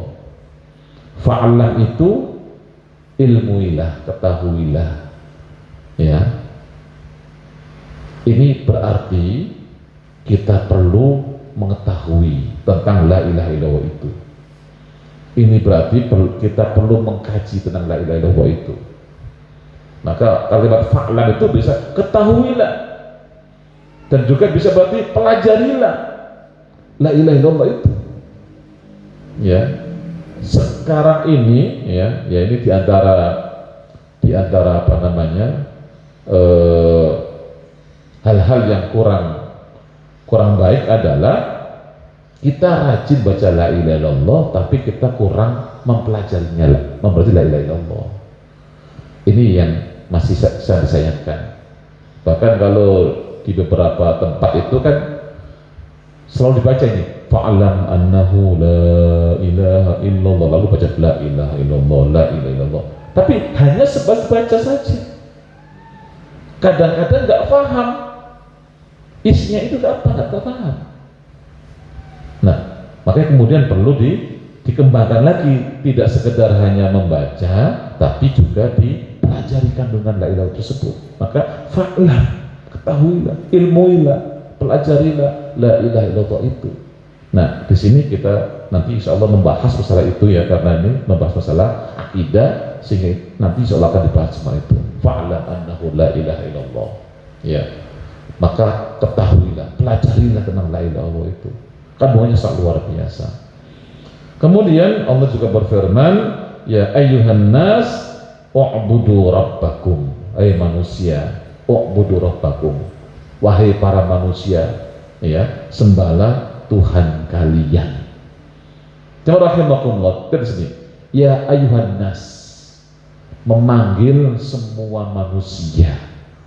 Fa'lam itu ilmuilah, ketahuilah ya. Ini berarti kita perlu mengetahui tentang la ilaha illallah itu. Ini berarti kita perlu mengkaji tentang la ilaha illallah itu. Maka kalimat fa'lam itu bisa ketahuilah, dan juga bisa berarti pelajarilah la ilaha illallah itu ya. Sekarang ini ya ini diantara apa namanya hal-hal yang kurang baik adalah kita rajin baca la ilaha illallah tapi kita kurang mempelajarinya, memberarti la ilaha illallah. Ini yang masih saya disayangkan. Bahkan kalau di beberapa tempat itu kan selalu dibaca ini fa'alam annahu la ilaha illallah, lalu baca la ilaha illallah, la ilaha illallah, tapi hanya sebatas baca saja. Kadang-kadang nggak paham isinya itu nggak paham. Nah, makanya kemudian perlu dikembangkan lagi, tidak sekedar hanya membaca tapi juga dipelajari kandungan la ilaha tersebut. Maka fa'lam, ketahuilah, ilmuilah, pelajarilah la ilaha illallah itu. Nah, di sini kita nanti insya Allah membahas masalah itu ya, karena ini membahas masalah akidah, sehingga nanti insya Allah akan dibahas semua itu. Fa'lam annahu la ilaha illallah ya, maka ketahuilah, pelajarilah tentang la ilaha illallah itu, kandungannya sangat luar biasa. Kemudian Allah juga berfirman, ya ayyuhan nas u'budu rabbakum, hai manusia, u'budu rabbakum, wahai para manusia ya, sembahlah Tuhan kalian. Coba rahimakumullah, di sini ya ayyuhan nas, memanggil semua manusia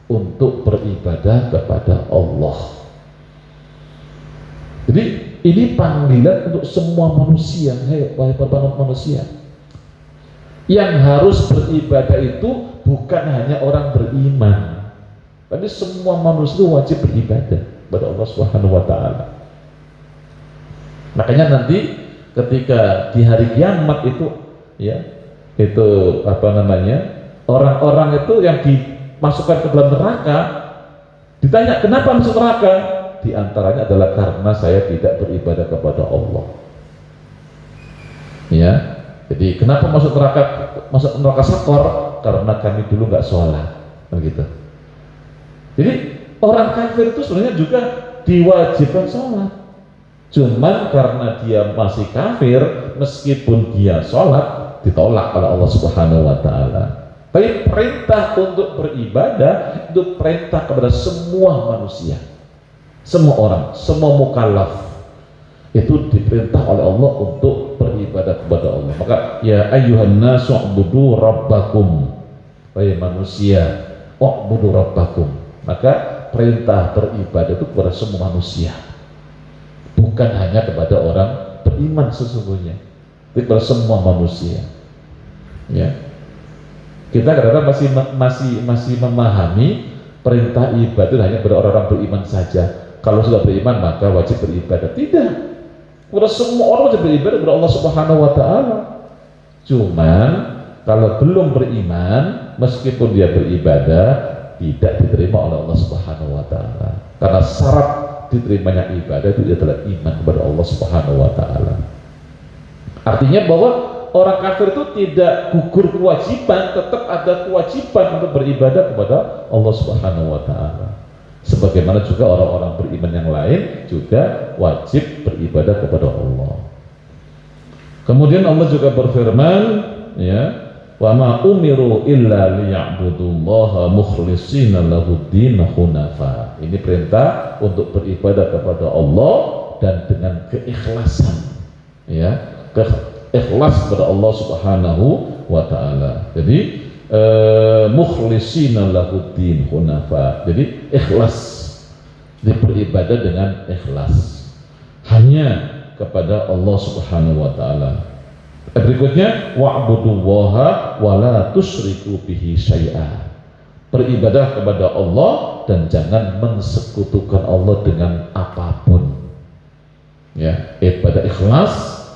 untuk beribadah kepada Allah. Jadi ini panggilan untuk semua manusia, wahai para manusia. Yang harus beribadah itu bukan hanya orang beriman, Tapi semua manusia itu wajib beribadah kepada Allah Subhanahu wa taala. Makanya nanti ketika di hari kiamat itu ya, itu apa namanya? Orang-orang itu yang dimasukkan ke dalam neraka ditanya kenapa masuk neraka? Di antaranya adalah karena saya tidak beribadah kepada Allah. Ya. Jadi kenapa masuk neraka sakor? Karena kami dulu nggak sholat, begitu. Jadi orang kafir itu sebenarnya juga diwajibkan sholat. Cuman karena dia masih kafir, meskipun dia sholat ditolak oleh Allah Subhanahu wa taala. Tapi perintah untuk beribadah itu perintah kepada semua manusia, semua orang, semua mukallaf itu diperintah oleh Allah untuk beribadah kepada Allah. Maka ya ayyuhan nasu ubudu rabbakum, wahai manusia, ubudu rabbakum. Maka perintah beribadah itu kepada semua manusia, bukan hanya kepada orang beriman sesungguhnya, tapi kepada semua manusia. Ya, kita kadang-kadang masih memahami perintah ibadah hanya kepada orang-orang beriman saja. Kalau sudah beriman maka wajib beribadah. Tidak, kepada semua orang wajib beribadah kepada Allah Subhanahu wa taala. Cuman kalau belum beriman, meskipun dia beribadah tidak diterima oleh Allah Subhanahu wa taala. Karena syarat diterimanya ibadah itu adalah iman kepada Allah Subhanahu wa taala. Artinya bahwa orang kafir itu tidak gugur kewajiban, tetap ada kewajiban untuk beribadah kepada Allah Subhanahu wa taala. Sebagaimana juga orang-orang beriman yang lain juga wajib beribadah kepada Allah. Kemudian Allah juga berfirman, ya, wa ma umiru illa liya'budullaha mukhlishina lahuddin hunafa. Ini perintah untuk beribadah kepada Allah dan dengan keikhlasan, ya, ikhlas kepada Allah Subhanahu wa taala. Jadi mukhlishina lahuddin hunafa. Jadi ikhlas, beribadah dengan ikhlas hanya kepada Allah Subhanahu wa taala. Berikutnya wa'budullaha wa la tusyriku bihi syai'a. Beribadah kepada Allah dan jangan mensekutukan Allah dengan apapun. Ya, ibadah ikhlas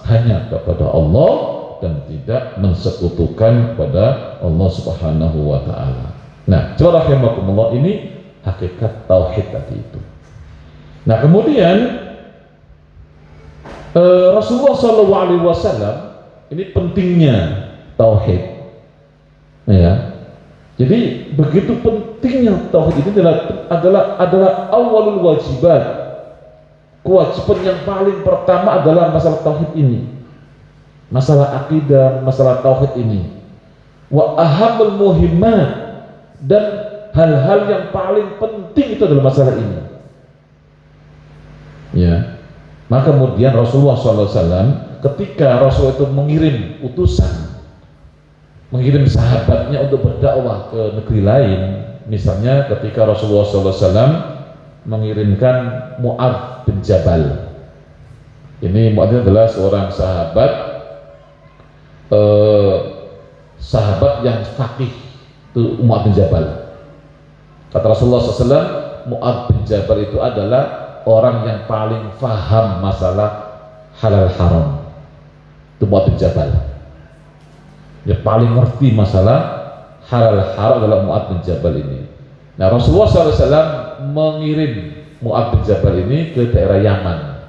hanya kepada Allah dan tidak mensekutukan kepada Allah Subhanahu wa taala. Nah, coba rahimakumullah, ini hakikat tauhid tadi itu. Nah, kemudian Rasulullah SAW, ini pentingnya tauhid. Ya. Jadi begitu pentingnya tauhid ini adalah awalul wajibat. Kewajiban yang paling pertama adalah masalah tauhid ini. Masalah akidah, masalah tauhid ini. Wa ahamul muhimmat, dan hal-hal yang paling penting itu adalah masalah ini. Ya. Maka kemudian Rasulullah SAW ketika Rasul itu mengirim utusan, mengirim sahabatnya untuk berdakwah ke negeri lain, misalnya ketika Rasulullah SAW mengirimkan Mu'adz bin Jabal. Ini Mu'adz adalah seorang sahabat yang faqih, itu Mu'adz bin Jabal. Kata Rasulullah SAW, Mu'adz bin Jabal itu adalah orang yang paling faham masalah halal haram. Itu Mu'adz bin Jabal. Yang paling ngerti masalah halal haram adalah Mu'adz bin Jabal ini. Nah, Rasulullah SAW mengirim Mu'adz bin Jabal ini ke daerah Yaman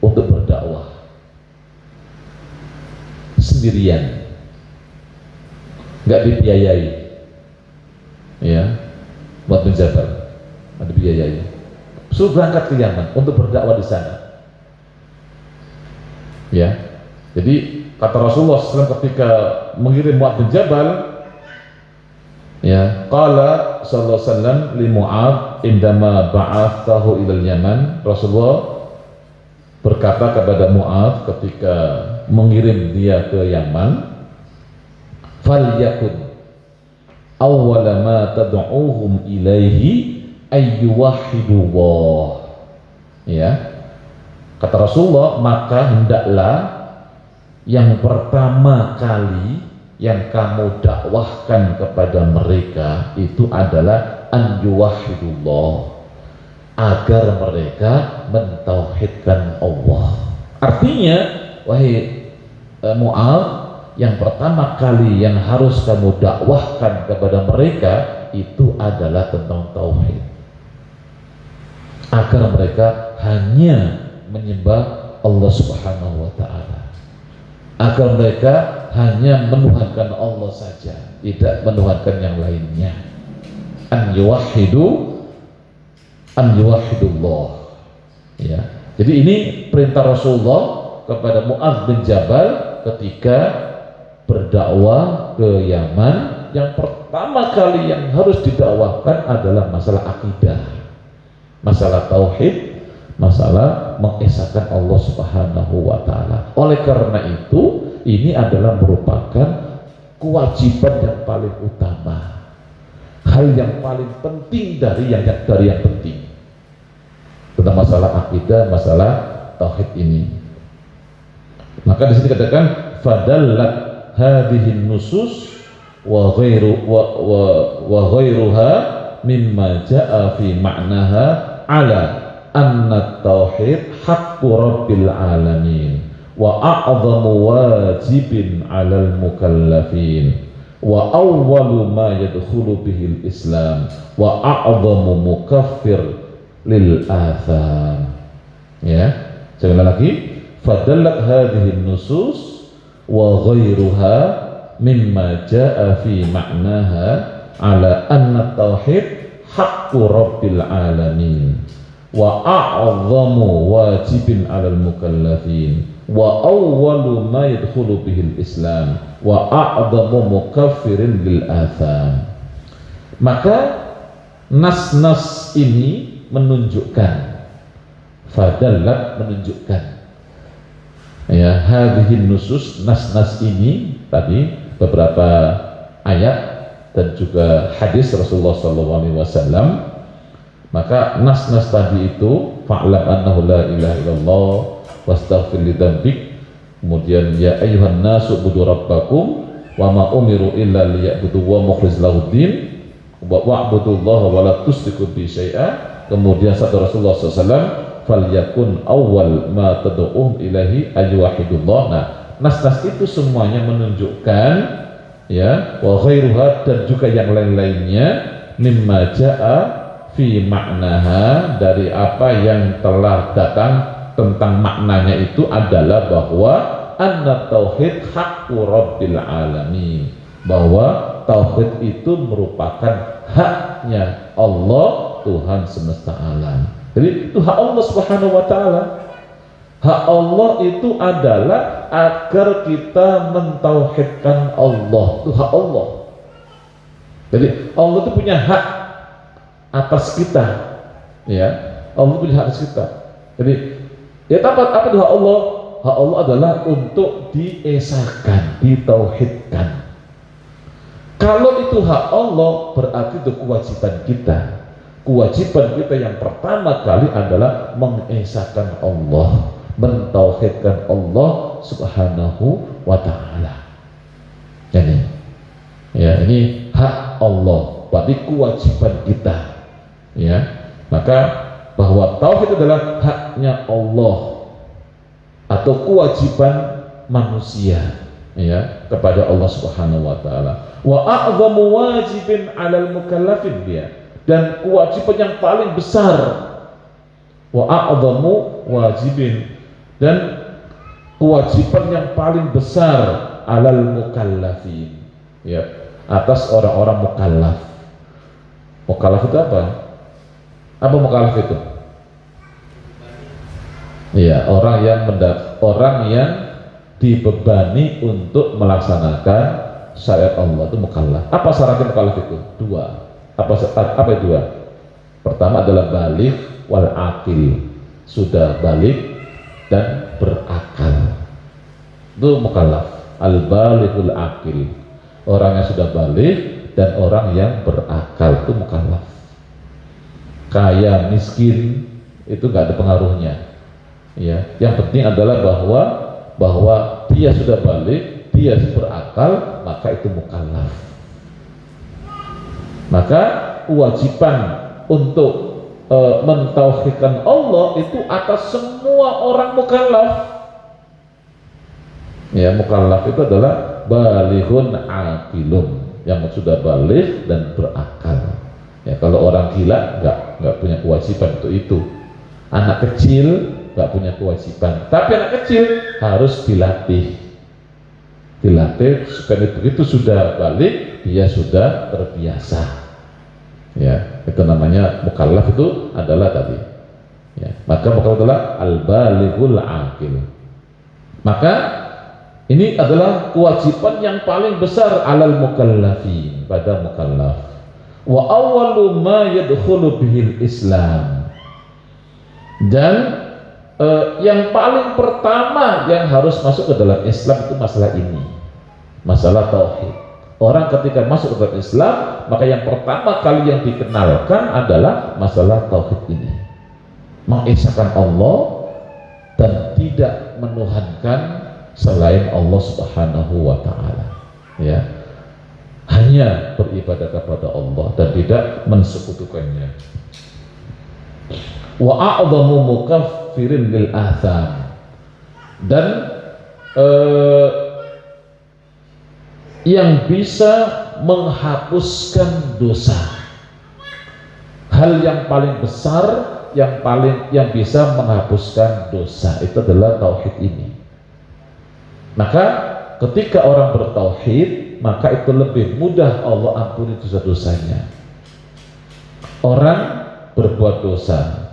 untuk berdakwah sendirian, nggak dibiayai. Ya, Mu'adz bin Jabal nggak dibiayai. Suruh berangkat ke Yaman untuk berdakwah di sana. Ya, jadi kata Rasulullah SAW ketika mengirim Mu'adz bin Jabal, ya, qala sallallahu alaihi wasallam li Mu'adz indama ba'athahu ilal Yaman. Rasulullah berkata kepada Mu'adz ketika mengirim dia ke Yaman, falyakun awwala ma tad'uhum ilaihi ayyuwahidullah. Ya, kata Rasulullah, maka hendaklah yang pertama kali yang kamu dakwahkan kepada mereka itu adalah an yuwahhidullah, agar mereka mentauhidkan Allah. Artinya, wahai Mu'adz, yang pertama kali yang harus kamu dakwahkan kepada mereka itu adalah tentang tauhid, agar mereka hanya menyembah Allah Subhanahu wa ta'ala, agar mereka hanya menuhankan Allah saja, tidak menuhankan yang lainnya. An yuwahhidullah, ya. Jadi ini perintah Rasulullah kepada Mu'adz bin Jabal ketika berdakwah ke Yaman. Yang pertama kali yang harus didakwahkan adalah masalah akidah, masalah tauhid, masalah mengesahkan Allah Subhanahu wa ta'ala. Oleh karena itu, ini adalah merupakan kewajiban yang paling utama, hal yang paling penting dari yang penting tentang masalah akidah, masalah tauhid ini. Maka di sini katakan fadallat hadhihi nusus wa ghairuha mimma jaa fi ma'naha ala anna tauhid haqqu rabbil alamin wa a'zamu wajibin 'alal mukallafin wa awwalu ma yadkhulu bihil islam wa a'zamu mukaffir lil atham. Ya, sekali lagi, fadallat hadhihi nusus wa ghairuha mimma jaa fi ma'naha ala anna tauhid haqqu rabbil alamin wa a'zamu wajibin 'alal mukallafin wa awwalu ma yadkhulu bihil islam wa a'zamu mukaffirin lil atham. Maka nas-nas ini menunjukkan, fadallat menunjukkan, ya, hadhihi nusus, nas-nas ini tadi beberapa ayat dan juga hadis Rasulullah SAW. Maka nas-nas tadi itu fa'lam annahu la ilaha illallah wastaghfir li dzambik, kemudian ya ayyuhan nasu ubudu rabbakum wa ma umiru illa liya'budu wa mukhlis lahuddin wa'budullaha wa la tusyriku bi syai'a. Kemudian sabda Rasulullah SAW, falyakun awwal ma tad'uhum ilahi ayyuhidullah. Nah, nas-nas itu semuanya menunjukkan, ya, wa ghairuha, dan juga yang lain-lainnya, mimma jaa fi maknaha, dari apa yang telah datang tentang maknanya itu adalah bahwa anna tauhid haqqu rabbil alamin, bahwa tauhid itu merupakan haknya Allah, Tuhan semesta alam. Jadi itu hak Allah Subhanahu wa ta'ala. Hak Allah itu adalah agar kita mentauhidkan Allah. Itu hak Allah. Jadi Allah itu punya hak atas kita, ya. Allah punya hak atas kita. Jadi ya, apa itu hak Allah? Hak Allah adalah untuk diesahkan, ditauhidkan. Kalau itu hak Allah, berarti itu kewajiban kita. Kewajiban kita yang pertama kali adalah mengesahkan Allah, mentauhidkan Allah Subhanahu wa ta'ala. Jadi, ya, ini hak Allah, berarti kewajiban kita, ya. Maka bahwa tauhid adalah haknya Allah atau kewajiban manusia, ya, kepada Allah Subhanahu wa ta'ala. Wa a'zamu wajibin 'alal mukallafin, dia, dan kewajiban yang paling besar, wa a'zamu wajibin, dan kewajiban yang paling besar 'alal mukallafin, ya, atas orang-orang mukallaf. Mukallaf itu apa? Apa mukallaf itu? Iya, orang yang dibebani untuk melaksanakan syariat Allah, itu mukallaf. Apa syaratnya mukallaf itu? Dua. Apa dua? Pertama adalah baligh wal aqil, sudah baligh dan berakal. Itu mukallaf. Al balighul aqil, orang yang sudah baligh dan orang yang berakal, itu mukallaf. Kaya miskin itu nggak ada pengaruhnya, ya. Yang penting adalah bahwa dia sudah baligh, dia berakal, maka itu mukallaf. Maka kewajiban untuk mentauhidkan Allah itu atas semua orang mukallaf. Ya, mukallaf itu adalah balighun aqilun, yang sudah balik dan berakal. Ya, kalau orang gila nggak punya kewajiban untuk itu. Anak kecil nggak punya kewajiban, tapi anak kecil harus dilatih supaya begitu sudah balik dia sudah terbiasa. Ya, itu namanya mukallaf, itu adalah tadi. Ya, maka mukallaf adalah al-balighul aqil. Maka ini adalah kewajiban yang paling besar alal mukallafin, pada mukallaf. Wa awwalu ma yadkhulu bihil Islam. Dan yang paling pertama yang harus masuk ke dalam Islam itu masalah ini, masalah tauhid. Orang ketika masuk ke dalam Islam, maka yang pertama kali yang dikenalkan adalah masalah tauhid ini, mengesahkan Allah dan tidak menuhankan selain Allah Subhanahu wa Ta'ala. Ya, hanya beribadah kepada Allah dan tidak mensekutukannya. Wa a'dhamu mukaffirin lil atham, dan yang bisa menghapuskan dosa, hal yang paling besar yang bisa menghapuskan dosa itu adalah tauhid ini. Maka ketika orang bertauhid, maka itu lebih mudah Allah ampuni dosa-dosanya. Orang berbuat dosa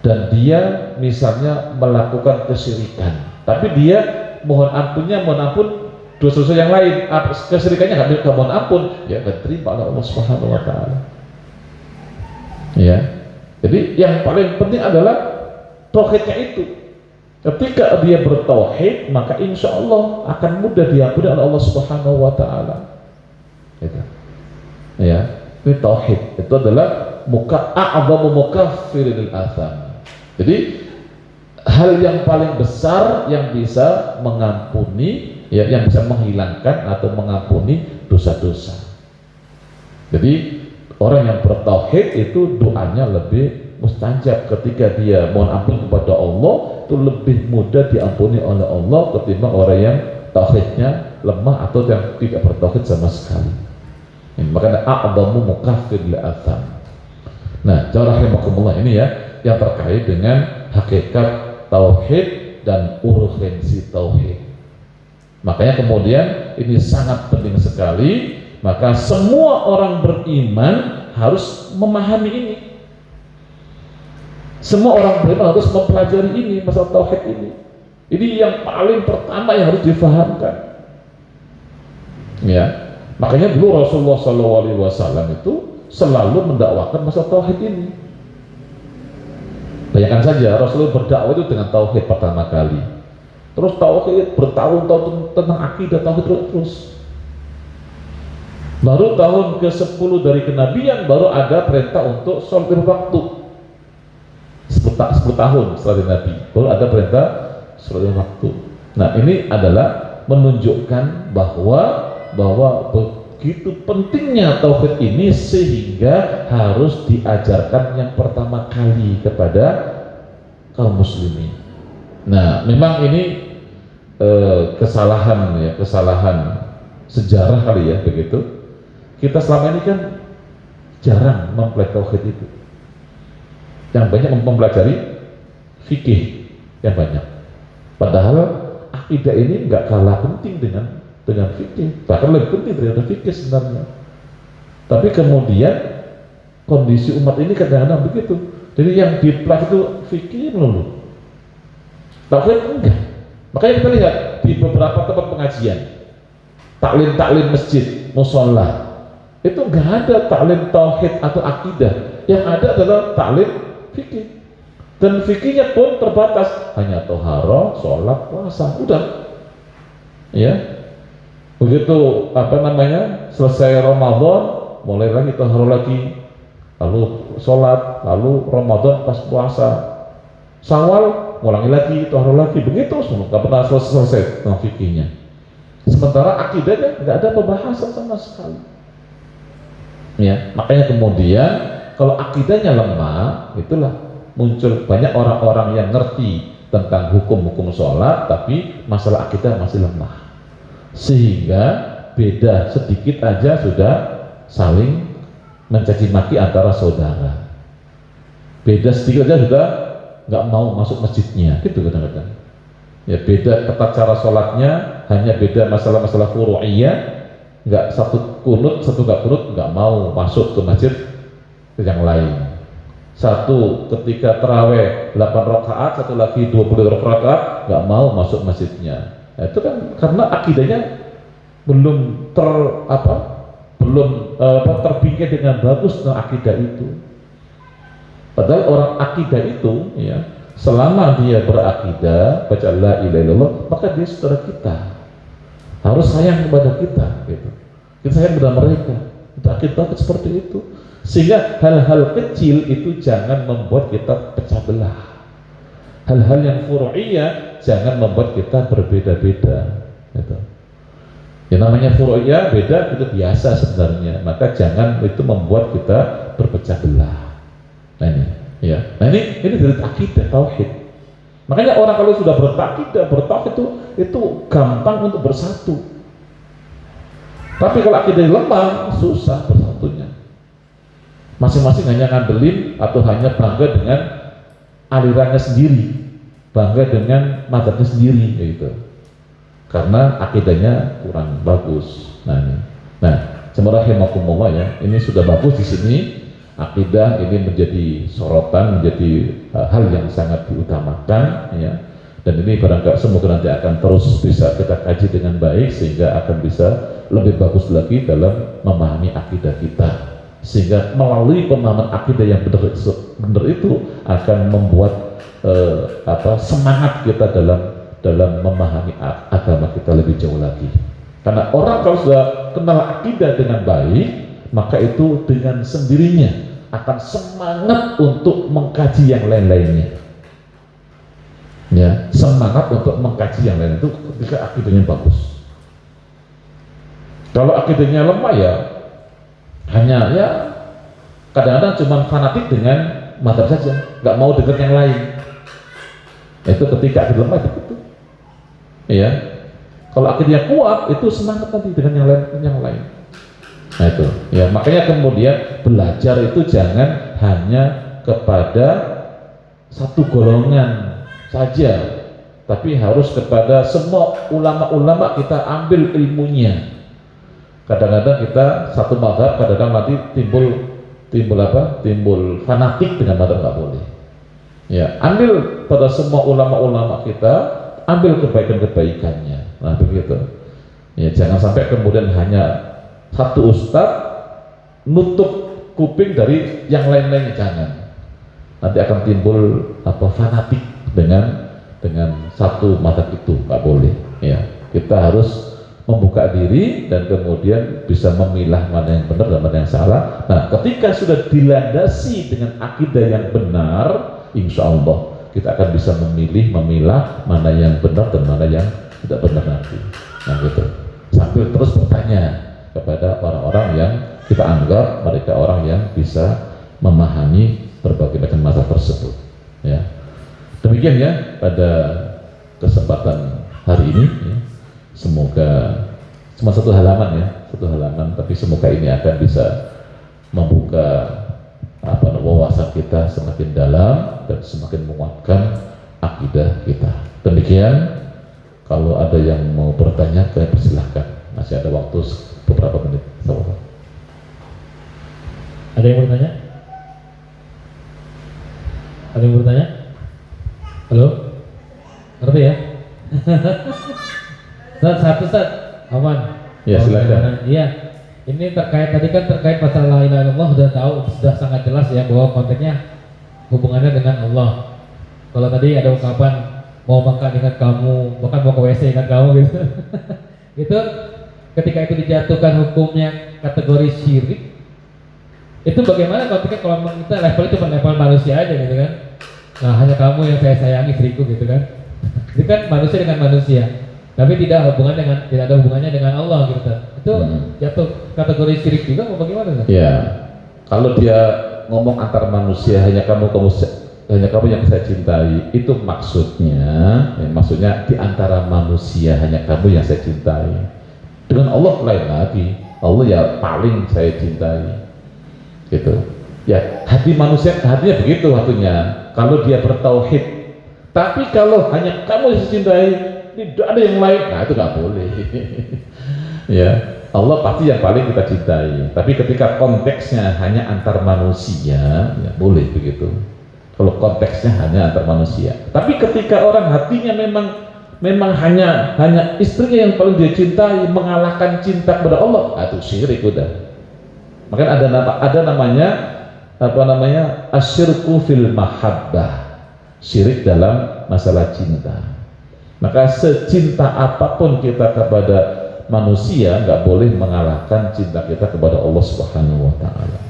dan dia misalnya melakukan kesyirikan, tapi dia mohon ampun dosa-dosa yang lain, kesyirikannya nggak mohon ampun, ya akan terima oleh Allah Subhanahu wa Ta'ala. Ya, jadi yang paling penting adalah tauhidnya itu. Ketika dia bertauhid, maka insya Allah akan mudah diampuni oleh Allah Subhanahu wa Ta'ala. Gitu. Ya, ini tauhid itu adalah a'dhamu mukaffirin lil atham. Jadi hal yang paling besar yang bisa mengampuni, ya, yang bisa menghilangkan atau mengampuni dosa-dosa. Jadi orang yang bertauhid itu doanya lebih mustajab. Ketika dia mohon ampun kepada Allah, itu lebih mudah diampuni oleh Allah ketimbang orang yang tauhidnya lemah atau yang tidak bertauhid sama sekali. Makanya a'dhamu mukaffir lil atham. Nah, cara rahimakumullah ini ya yang terkait dengan hakikat tauhid dan urgensi tauhid. Makanya kemudian ini sangat penting sekali, maka semua orang beriman harus memahami ini. Semua orang beriman harus mempelajari ini, masalah tauhid ini. Ini yang paling pertama yang harus difahamkan. Ya, makanya dulu Rasulullah SAW itu selalu mendakwakan masalah tauhid ini. Bayangkan saja Rasulullah berdakwah itu dengan tauhid pertama kali. Terus tauhid bertahun-tahun tentang akidah tauhid terus. Baru tahun ke-10 dari kenabian baru ada perintah untuk sholat waktu. 10 tahun setelah Nabi baru ada perintah sholat waktu. Nah, ini adalah menunjukkan bahwa begitu pentingnya tauhid ini sehingga harus diajarkan yang pertama kali kepada kaum muslimin. Nah, memang ini kesalahan sejarah kali ya, begitu. Kita selama ini kan jarang mempelajari tauhid itu. Yang banyak mempelajari fikih yang banyak. Padahal akidah ini nggak kalah penting dengan fikih, bahkan lebih penting daripada fikih sebenarnya. Tapi kemudian kondisi umat ini kadang-kadang begitu. Jadi yang dipelajari itu fikih melulu, tauhid enggak. Makanya kita lihat di beberapa tempat pengajian, taklim masjid, mushola, itu enggak ada taklim tauhid atau akidah. Yang ada adalah taklim fikih. Dan fikihnya pun terbatas, hanya toharoh, sholat, puasa, udah. Ya, begitu selesai Ramadan, mulai lagi toharoh lagi, lalu sholat, lalu Ramadan pas puasa, Syawal ngulangi lagi, toharoh lagi, begitu semua, nggak pernah selesai tentang fikihnya. Sementara akidahnya nggak ada pembahasan sama sekali. Ya, makanya kemudian kalau akidahnya lemah, itulah muncul banyak orang-orang yang ngerti tentang hukum-hukum sholat, tapi masalah akidah masih lemah, sehingga beda sedikit aja sudah saling mencaci maki antara saudara. Beda sedikit aja sudah nggak mau masuk masjidnya, gitu kadang-kadang. Ya, beda tata cara sholatnya, hanya beda masalah-masalah furu'iyah, nggak satu kunut, satu nggak kunut, nggak mau masuk ke masjid yang lain. Satu ketika terawih 8 rakaat, satu lagi 20 rakaat, nggak mau masuk masjidnya. Nah, itu kan karena akidahnya belum terbingkai dengan bagus tentang akidah itu. Padahal orang akidah itu, ya, selama dia berakidah, baca la ilaha illallah, maka dia saudara kita, harus sayang kepada kita, gitu. Kita sayang kepada mereka. Itu akidah seperti itu. Sehingga hal-hal kecil itu jangan membuat kita pecah belah. Hal-hal yang furu'iyah jangan membuat kita berbeda-beda, gitu. Yang namanya furu'iyah beda, itu biasa sebenarnya. Maka jangan itu membuat kita berpecah belah. Nah ini, ya. Nah ini dari akidah tauhid. Makanya orang kalau sudah berakidah, bertauhid itu gampang untuk bersatu. Tapi kalau akidah lemah, susah bersatunya. Masing-masing hanya ngandelin atau hanya bangga dengan alirannya sendiri, bangga dengan mazhabnya sendiri, gitu. Karena akidahnya kurang bagus. Nah ini, rahimakumullah, ya, ini sudah bagus di sini. Akidah ini menjadi sorotan, menjadi hal yang sangat diutamakan, ya. Dan ini barangkali semoga nanti akan terus bisa kita kaji dengan baik, sehingga akan bisa lebih bagus lagi dalam memahami akidah kita. Sehingga melalui pemahaman akidah yang benar itu akan membuat semangat kita dalam memahami agama kita lebih jauh lagi. Karena orang kalau sudah kenal akidah dengan baik, maka itu dengan sendirinya akan semangat untuk mengkaji yang lain-lainnya. Ya, semangat untuk mengkaji yang lain itu ketika akidahnya bagus. Kalau akidahnya lemah, ya hanya ya kadang-kadang cuma fanatik dengan mazhab saja, nggak mau dengar yang lain. Itu ketika akidah lemah itu. Ya, kalau akidahnya kuat itu semangat nanti dengan yang lain. Nah itu, ya, makanya kemudian belajar itu jangan hanya kepada satu golongan saja, tapi harus kepada semua ulama-ulama kita ambil ilmunya. Kadang-kadang kita satu mazhab, kadang-kadang nanti timbul fanatik dengan mazhab, nggak boleh. Ya, ambil pada semua ulama-ulama kita, ambil kebaikan-kebaikannya. Nah begitu. Ya, jangan sampai kemudian hanya satu ustadz nutup kuping dari yang lain-lainnya, jangan. Nanti akan timbul fanatik dengan satu mazhab itu, nggak boleh. Ya, kita harus membuka diri dan kemudian bisa memilah mana yang benar dan mana yang salah. Nah, ketika sudah dilandasi dengan akidah yang benar, insya Allah kita akan bisa memilah mana yang benar dan mana yang tidak benar nanti. Nah gitu. Sambil terus bertanya kepada orang-orang yang kita anggap mereka orang yang bisa memahami berbagai macam masalah tersebut. Ya. Demikian, ya, pada kesempatan hari ini, ya. Semoga cuma satu halaman, tapi semoga ini akan bisa membuka wawasan kita semakin dalam dan semakin menguatkan akidah kita. Demikian, kalau ada yang mau bertanya, persilahkan. Masih ada waktu beberapa menit. Ada yang bertanya? Ada yang bertanya? Halo? Ngerti ya? Ustaz, aman? Ya, silakan. Iya, ini terkait masalah la ilaha illallah, sudah sangat jelas ya bahwa konteksnya hubungannya dengan Allah. Kalau tadi ada ungkapan mau makan ingat kamu, bahkan mau ke WC ingat kamu gitu. Itu ketika itu dijatuhkan hukumnya kategori syirik, itu bagaimana kalau kita level itu level manusia aja gitu kan? Nah, hanya kamu yang saya sayangi, istriku gitu kan? Itu kan manusia dengan manusia, tapi tidak ada hubungannya dengan Allah gitu. Itu jatuh kategori syirik juga apa bagaimana Ustaz? Ya, kalau dia ngomong antar manusia hanya kamu yang saya cintai, itu maksudnya di antara manusia hanya kamu yang saya cintai. Dengan Allah lain lagi, Allah ya paling saya cintai, gitu. Ya, hati manusia hatinya begitu hatinya. Kalau dia bertauhid. Tapi kalau hanya kamu yang cintai, tidak ada yang lain, nah itu nggak boleh. Ya, Allah pasti yang paling kita cintai. Tapi ketika konteksnya hanya antar manusia, ya boleh begitu. Kalau konteksnya hanya antar manusia. Tapi ketika orang hatinya memang hanya istrinya yang paling dia cintai, mengalahkan cinta kepada Allah, nah, itu syirik udah. Makanya ada namanya asyirku fil mahabbah. Syirik dalam masalah cinta. Maka secinta apapun kita kepada manusia, nggak boleh mengalahkan cinta kita kepada Allah Subhanahu wa Ta'ala.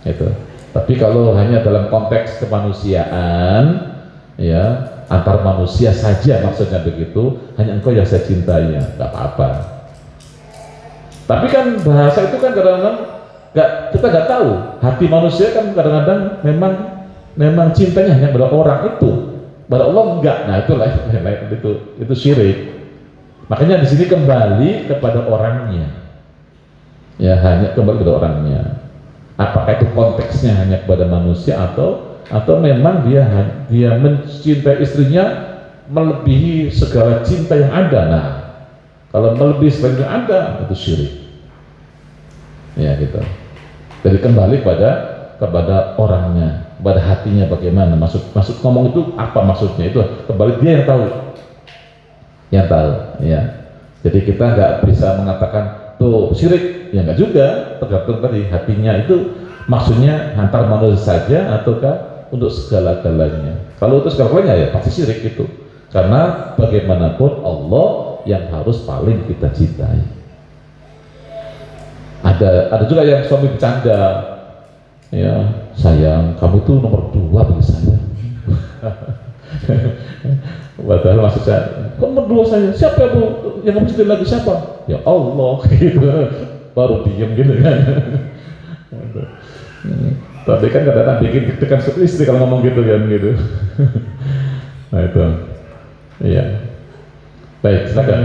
Itu. Tapi kalau hanya dalam konteks kemanusiaan, ya antar manusia saja maksudnya begitu, hanya engkau yang saya cintai, ya nggak apa-apa. Tapi kan bahasa itu kan kadang-kadang kita nggak tahu. Hati manusia kan kadang-kadang memang cintanya hanya pada orang itu, pada Allah enggak. Nah itu syirik. Makanya di sini kembali kepada orangnya, ya hanya kembali kepada orangnya. Apakah itu konteksnya hanya kepada manusia atau memang dia mencintai istrinya melebihi segala cinta yang ada. Nah kalau melebihi segala yang ada itu syirik, ya gitu. Jadi kembali kepada orangnya, pada hatinya bagaimana, maksud ngomong itu apa maksudnya, itu kembali dia yang tahu ya. Jadi kita nggak bisa mengatakan tuh syirik, ya nggak juga, tergantung tadi hatinya itu maksudnya antar manusia saja ataukah untuk segala-galanya. Kalau untuk segala-galanya ya pasti syirik itu, karena bagaimanapun Allah yang harus paling kita cintai. Ada juga yang suami bercanda, ya sayang kamu tuh nomor 2 bagi saya. Padahal maksud saya nomor 2 saya, siapa yang kamu cintai lagi, siapa? Ya Allah, gitu. Baru diem gitu kan. Tapi kan kadang-kadang bikin deg-degan istri kalau ngomong gitu kan gitu. Nah itu iya. Baik, silakan.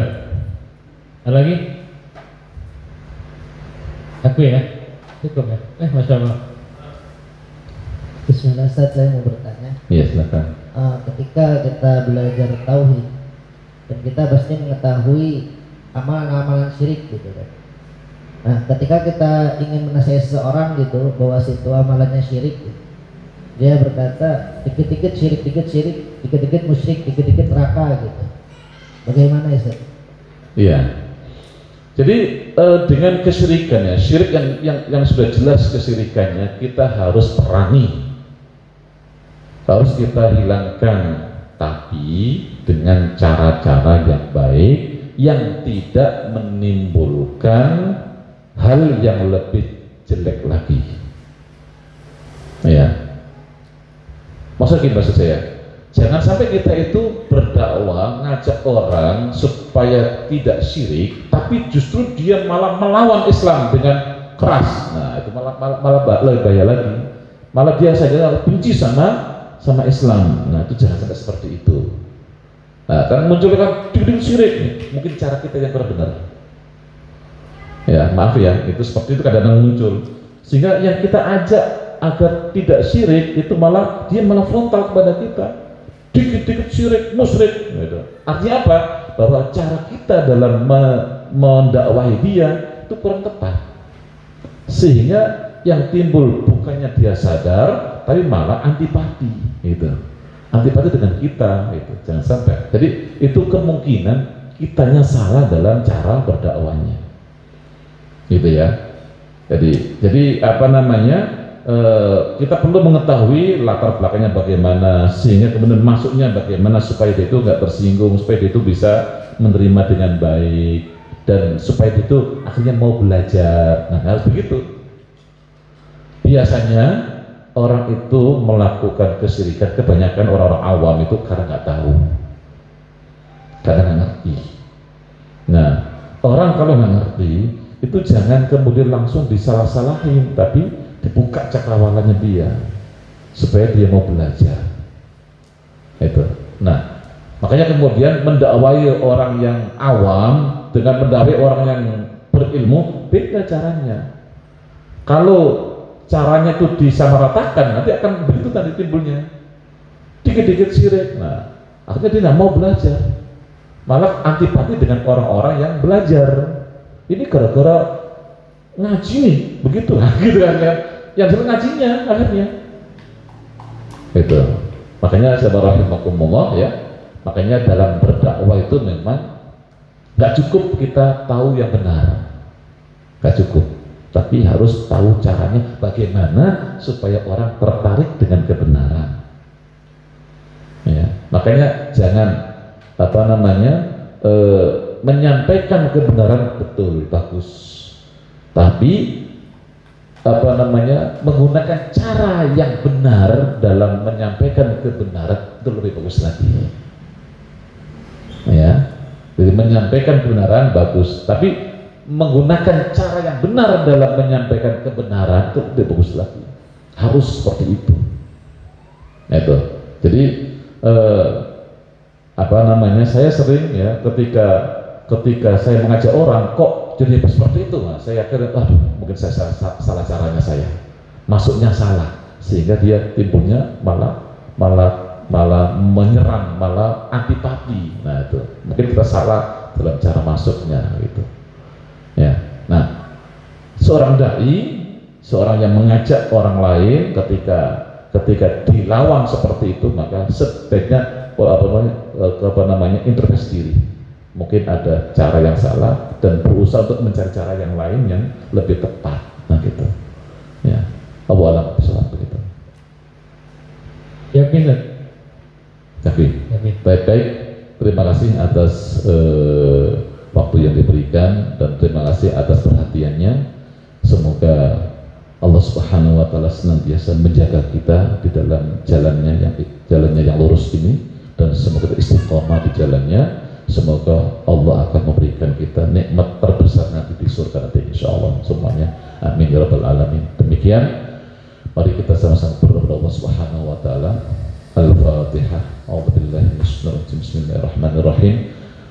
Ada lagi? Aku ya? Cukup ya? Masya Allah. Bismillah, saya mau bertanya. Iya, silakan. Ketika kita belajar tauhid dan kita pasti mengetahui amalan-amalan syirik gitu kan. Nah, ketika kita ingin menasihati seseorang gitu bahwa situ amalannya syirik, gitu, dia berkata dikit-dikit syirik, dikit-dikit musyrik, dikit-dikit neraka gitu. Bagaimana ya Ustaz? Iya. Jadi dengan kesyirikan ya, syirik yang sudah jelas kesyirikannya kita harus perangi. Harus kita hilangkan, tapi dengan cara-cara yang baik yang tidak menimbulkan hal yang lebih jelek lagi. Ya, maksud saya, jangan sampai kita itu berdakwah ngajak orang supaya tidak syirik, tapi justru dia malah melawan Islam dengan keras. Nah itu malah lebih bahaya lagi. Malah dia saja benci sama Islam. Nah itu jangan sampai seperti itu. Nah kan munculkan dikit syirik, mungkin cara kita yang kurang benar. Ya maaf ya, itu seperti itu kadang-kadang muncul. Sehingga yang kita ajak agar tidak syirik itu dia malah frontal kepada kita. Dikit-dikit syirik, musyrik. Gitu. Artinya apa? Bahwa cara kita dalam mendakwahi dia itu kurang tepat. Sehingga yang timbul bukannya dia sadar, tapi malah antipati, gitu. Antipati dengan kita, gitu. Jangan sampai. Jadi itu kemungkinan kitanya salah dalam cara berdakwahnya, gitu ya. Jadi apa namanya? Kita perlu mengetahui latar belakangnya bagaimana, sehingga kemudian masuknya bagaimana supaya dia itu nggak tersinggung, supaya dia itu bisa menerima dengan baik, dan supaya dia itu akhirnya mau belajar. Nah harus begitu. Biasanya orang itu melakukan kesyirikan, kebanyakan orang-orang awam itu karena nggak tahu, karena nggak ngerti. Nah orang kalau nggak ngerti itu jangan kemudian langsung disalah-salahin, tapi dibuka cakrawalanya dia supaya dia mau belajar. Itu. Nah, makanya kemudian mendakwai orang yang awam dengan mendakwai orang yang berilmu beda caranya. Kalau caranya itu disamaratakan, nanti akan begitu tadi timbulnya dikit-dikit syirik. Nah, akhirnya dia tidak mau belajar, malah antipati dengan orang-orang yang belajar. Ini gara-gara ngaji, begitu gitu kan? Yang senang ngajinya akhirnya. Itu. Makanya sahabat rahimakumullah ya. Makanya dalam berdakwah itu memang nggak cukup kita tahu yang benar, nggak cukup. Tapi harus tahu caranya bagaimana supaya orang tertarik dengan kebenaran. Ya, makanya jangan menyampaikan kebenaran betul bagus, tapi menggunakan cara yang benar dalam menyampaikan kebenaran itu lebih bagus lagi. Ya, jadi menyampaikan kebenaran bagus, tapi menggunakan cara yang benar dalam menyampaikan kebenaran itu lebih bagus lagi. Harus seperti itu. Itu. Jadi saya sering ya ketika saya mengajak orang kok jadi seperti itu, nah, saya kira mungkin saya salah caranya, saya masuknya salah sehingga dia timbulnya malah menyerang, malah antipati. Nah itu mungkin kita salah dalam cara masuknya gitu ya. Nah, seorang dai, seorang yang mengajak orang lain ketika dilawan seperti itu, maka sebaiknya introspeksi diri. Mungkin ada cara yang salah dan berusaha untuk mencari cara yang lain yang lebih tepat. Nah gitu ya. Allahu a'lam bishawab begitu. Yakin Ustaz? Yakin. Baik-baik. Terima kasih atas waktu yang diberikan dan terima kasih atas perhatiannya. Semoga Allah Subhanahu wa taala senantiasa menjaga kita di dalam jalannya yang lurus ini, dan semoga kita istiqomah di jalannya. Semoga Allah akan memberikan kita nikmat terbesar nanti di surga nanti insyaallah semuanya. Amin ya rabbal alamin. Demikian, mari kita sama-sama berdoa kepada Allah Subhanahu wa taala. Al-Fatihah. A'udzubillahi minasyaitonir rajim. Bismillahirrahmanirrahim.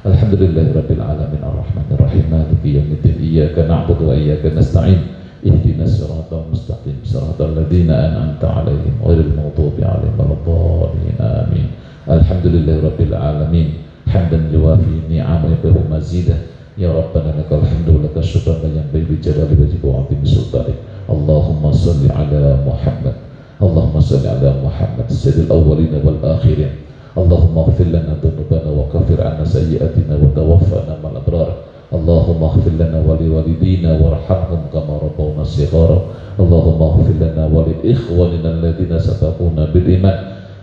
Alhamdulillahirabbil alamin arrahmanir rahim maliki yaumiddin iyyaka na'budu wa iyyaka nasta'in ihdinas siratal mustaqim siratal ladzina an'amta 'alaihim ghairil maghdubi 'alaihim waladdallin amin. Alhamdulillahirabbil alamin hamdan yuwafi ni'amahu wa mazidah ya rabbana lakal hamdu wa lakal syukru yang bi jalali wajhika wa 'azimi sultanik. Allahumma shalli ala Muhammad, Allahumma shalli ala Muhammad sayyidil awwalin wal akhirin. Allahumma ighfir lana dhunubana wa kaffir 'anna sayyi'atina wa tawaffana ma'al abrar. Allahumma ighfir lana wa liwalidina warhamhum kama rabbawna shighara. Allahumma ighfir lana wa li ikhwanina alladhina sabaquna bil iman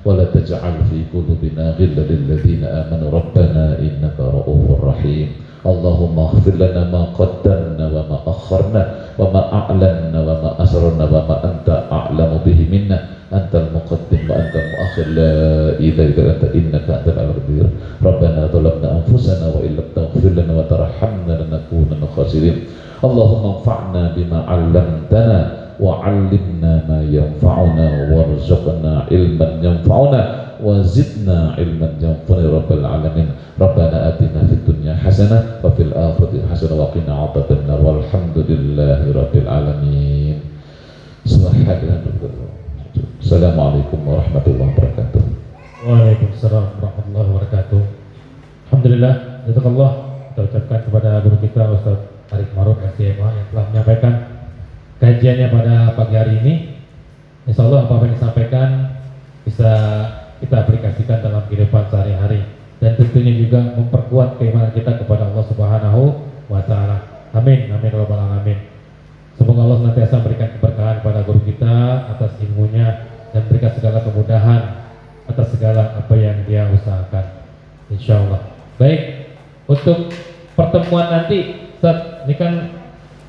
wa la taj'al fi qulubina ghillan lil ladzina amanu rabbana innaka ra'ufur rahim. Allahumma ighfir lana ma qaddamna wa ma akharna wa ma a'lanna wa ma asrarna wa ma anta a'lamu bihi minna. Antal muqaddim wa antal muakhir, la ilaha illa anta innaka antal qadir. Rabbana zalamna anfusana wa illam taghfir lana wa tarhamna lanakunanna khasirin. Allahumma anfa'na bima 'allamtana wa 'allimna ma yanfa'una warzuqna ilman yanfa'una wa zidna ilman yanfa'una rabbal alamin. Rabbana atina fid dunya hasanah wa fil akhirati hasanah wa qina 'adzabannar. Walhamdulillahi rabbil alamin. Subhanallah. Assalamualaikum warahmatullahi wabarakatuh. Waalaikumsalam warahmatullahi wabarakatuh. Alhamdulillah, jazakallah, kita ucapkan kepada guru kita Ustaz Arief Ma'ruf STMA yang telah menyampaikan kajiannya pada pagi hari ini. Insya Allah apa yang disampaikan bisa kita aplikasikan dalam kehidupan sehari-hari dan tentunya juga memperkuat keimanan kita kepada Allah Subhanahu wa taala. Amin, amin ya rabbal alamin. Semoga Allah senantiasa memberikan keberkahan kepada guru kita atas ilmunya dan berikan segala kemudahan atas segala apa yang dia usahakan, insya Allah. Baik, untuk pertemuan nanti, Ustaz, ini kan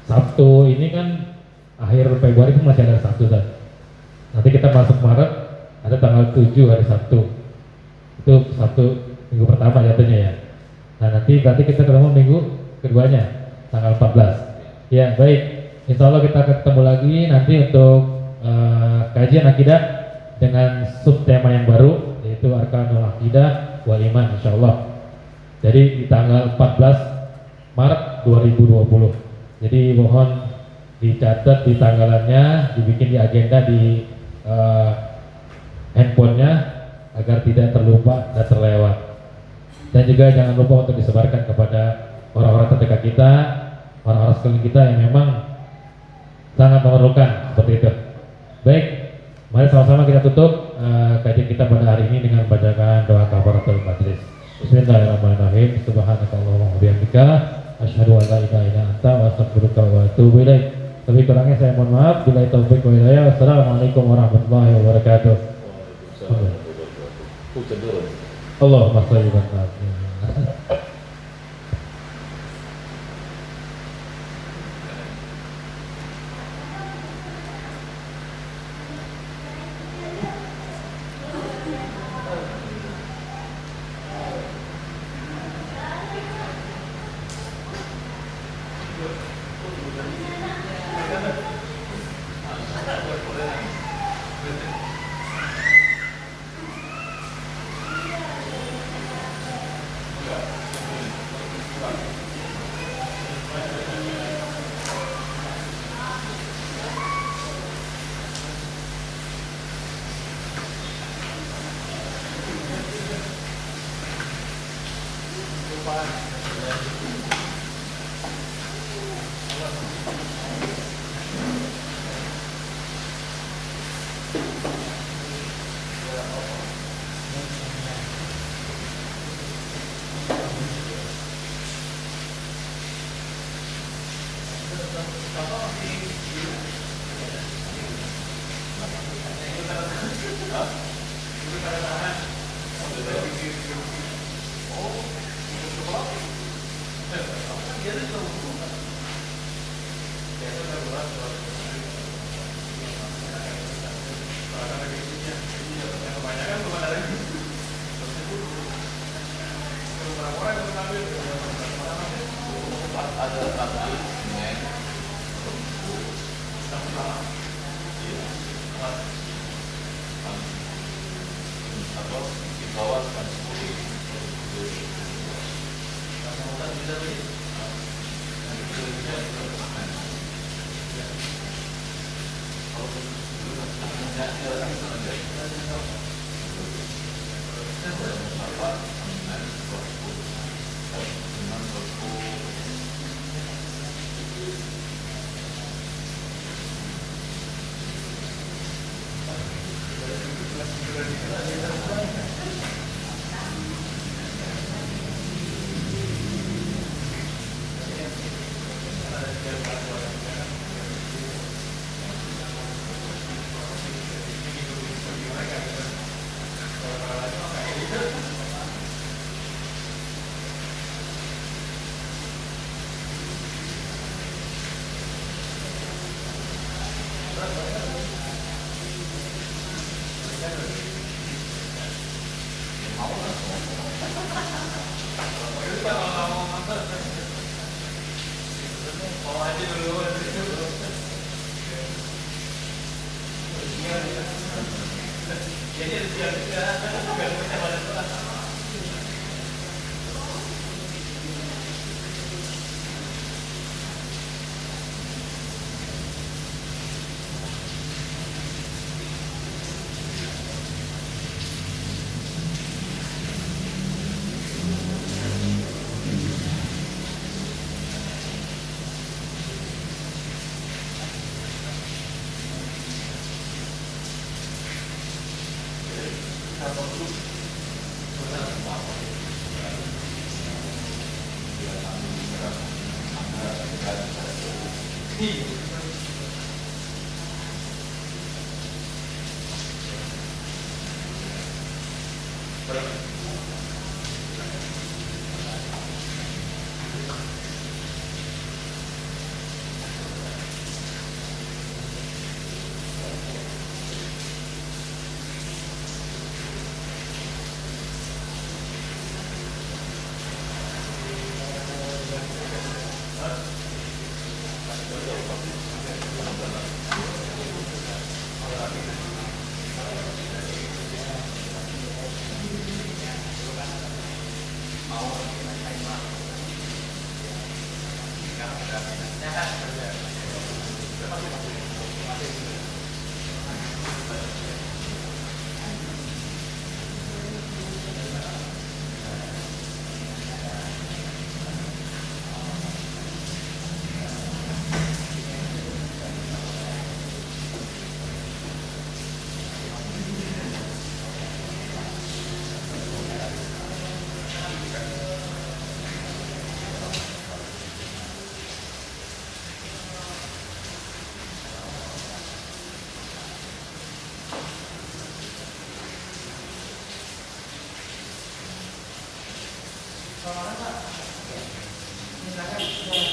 Sabtu, ini kan akhir Februari itu masih ada Sabtu, Ustaz. Nanti kita masuk Maret, ada tanggal 7 hari Sabtu. Itu Sabtu minggu pertama jatuhnya ya. Nah nanti kita ketemu minggu keduanya, tanggal 14. Ya, baik. Insya Allah kita akan ketemu lagi nanti untuk kajian akidah dengan subtema yang baru, yaitu Arkanul Aqidah wal Iman, insya Allah. Jadi di tanggal 14 Maret 2020. Jadi mohon dicatat di tanggalannya, dibikin di agenda di handphonenya agar tidak terlupa dan terlewat. Dan juga jangan lupa untuk disebarkan kepada orang-orang terdekat kita, orang-orang sekeliling kita yang memang sangat memerlukan seperti itu. Baik, mari sama-sama kita tutup kajian kita pada hari ini dengan bacaan doa kafaratul majlis. Bismillahirrahmanirrahim. Subhanakallahumma wa bihamdika asyhadu an la ilaha illa anta wa astaghfiruka wa atubu ilaik. Lebih kurangnya saya mohon maaf. Billahi taufiq wal hidayah. Wassalamualaikum warahmatullahi wabarakatuh. Allahumma shalli wa sallim. Silakan.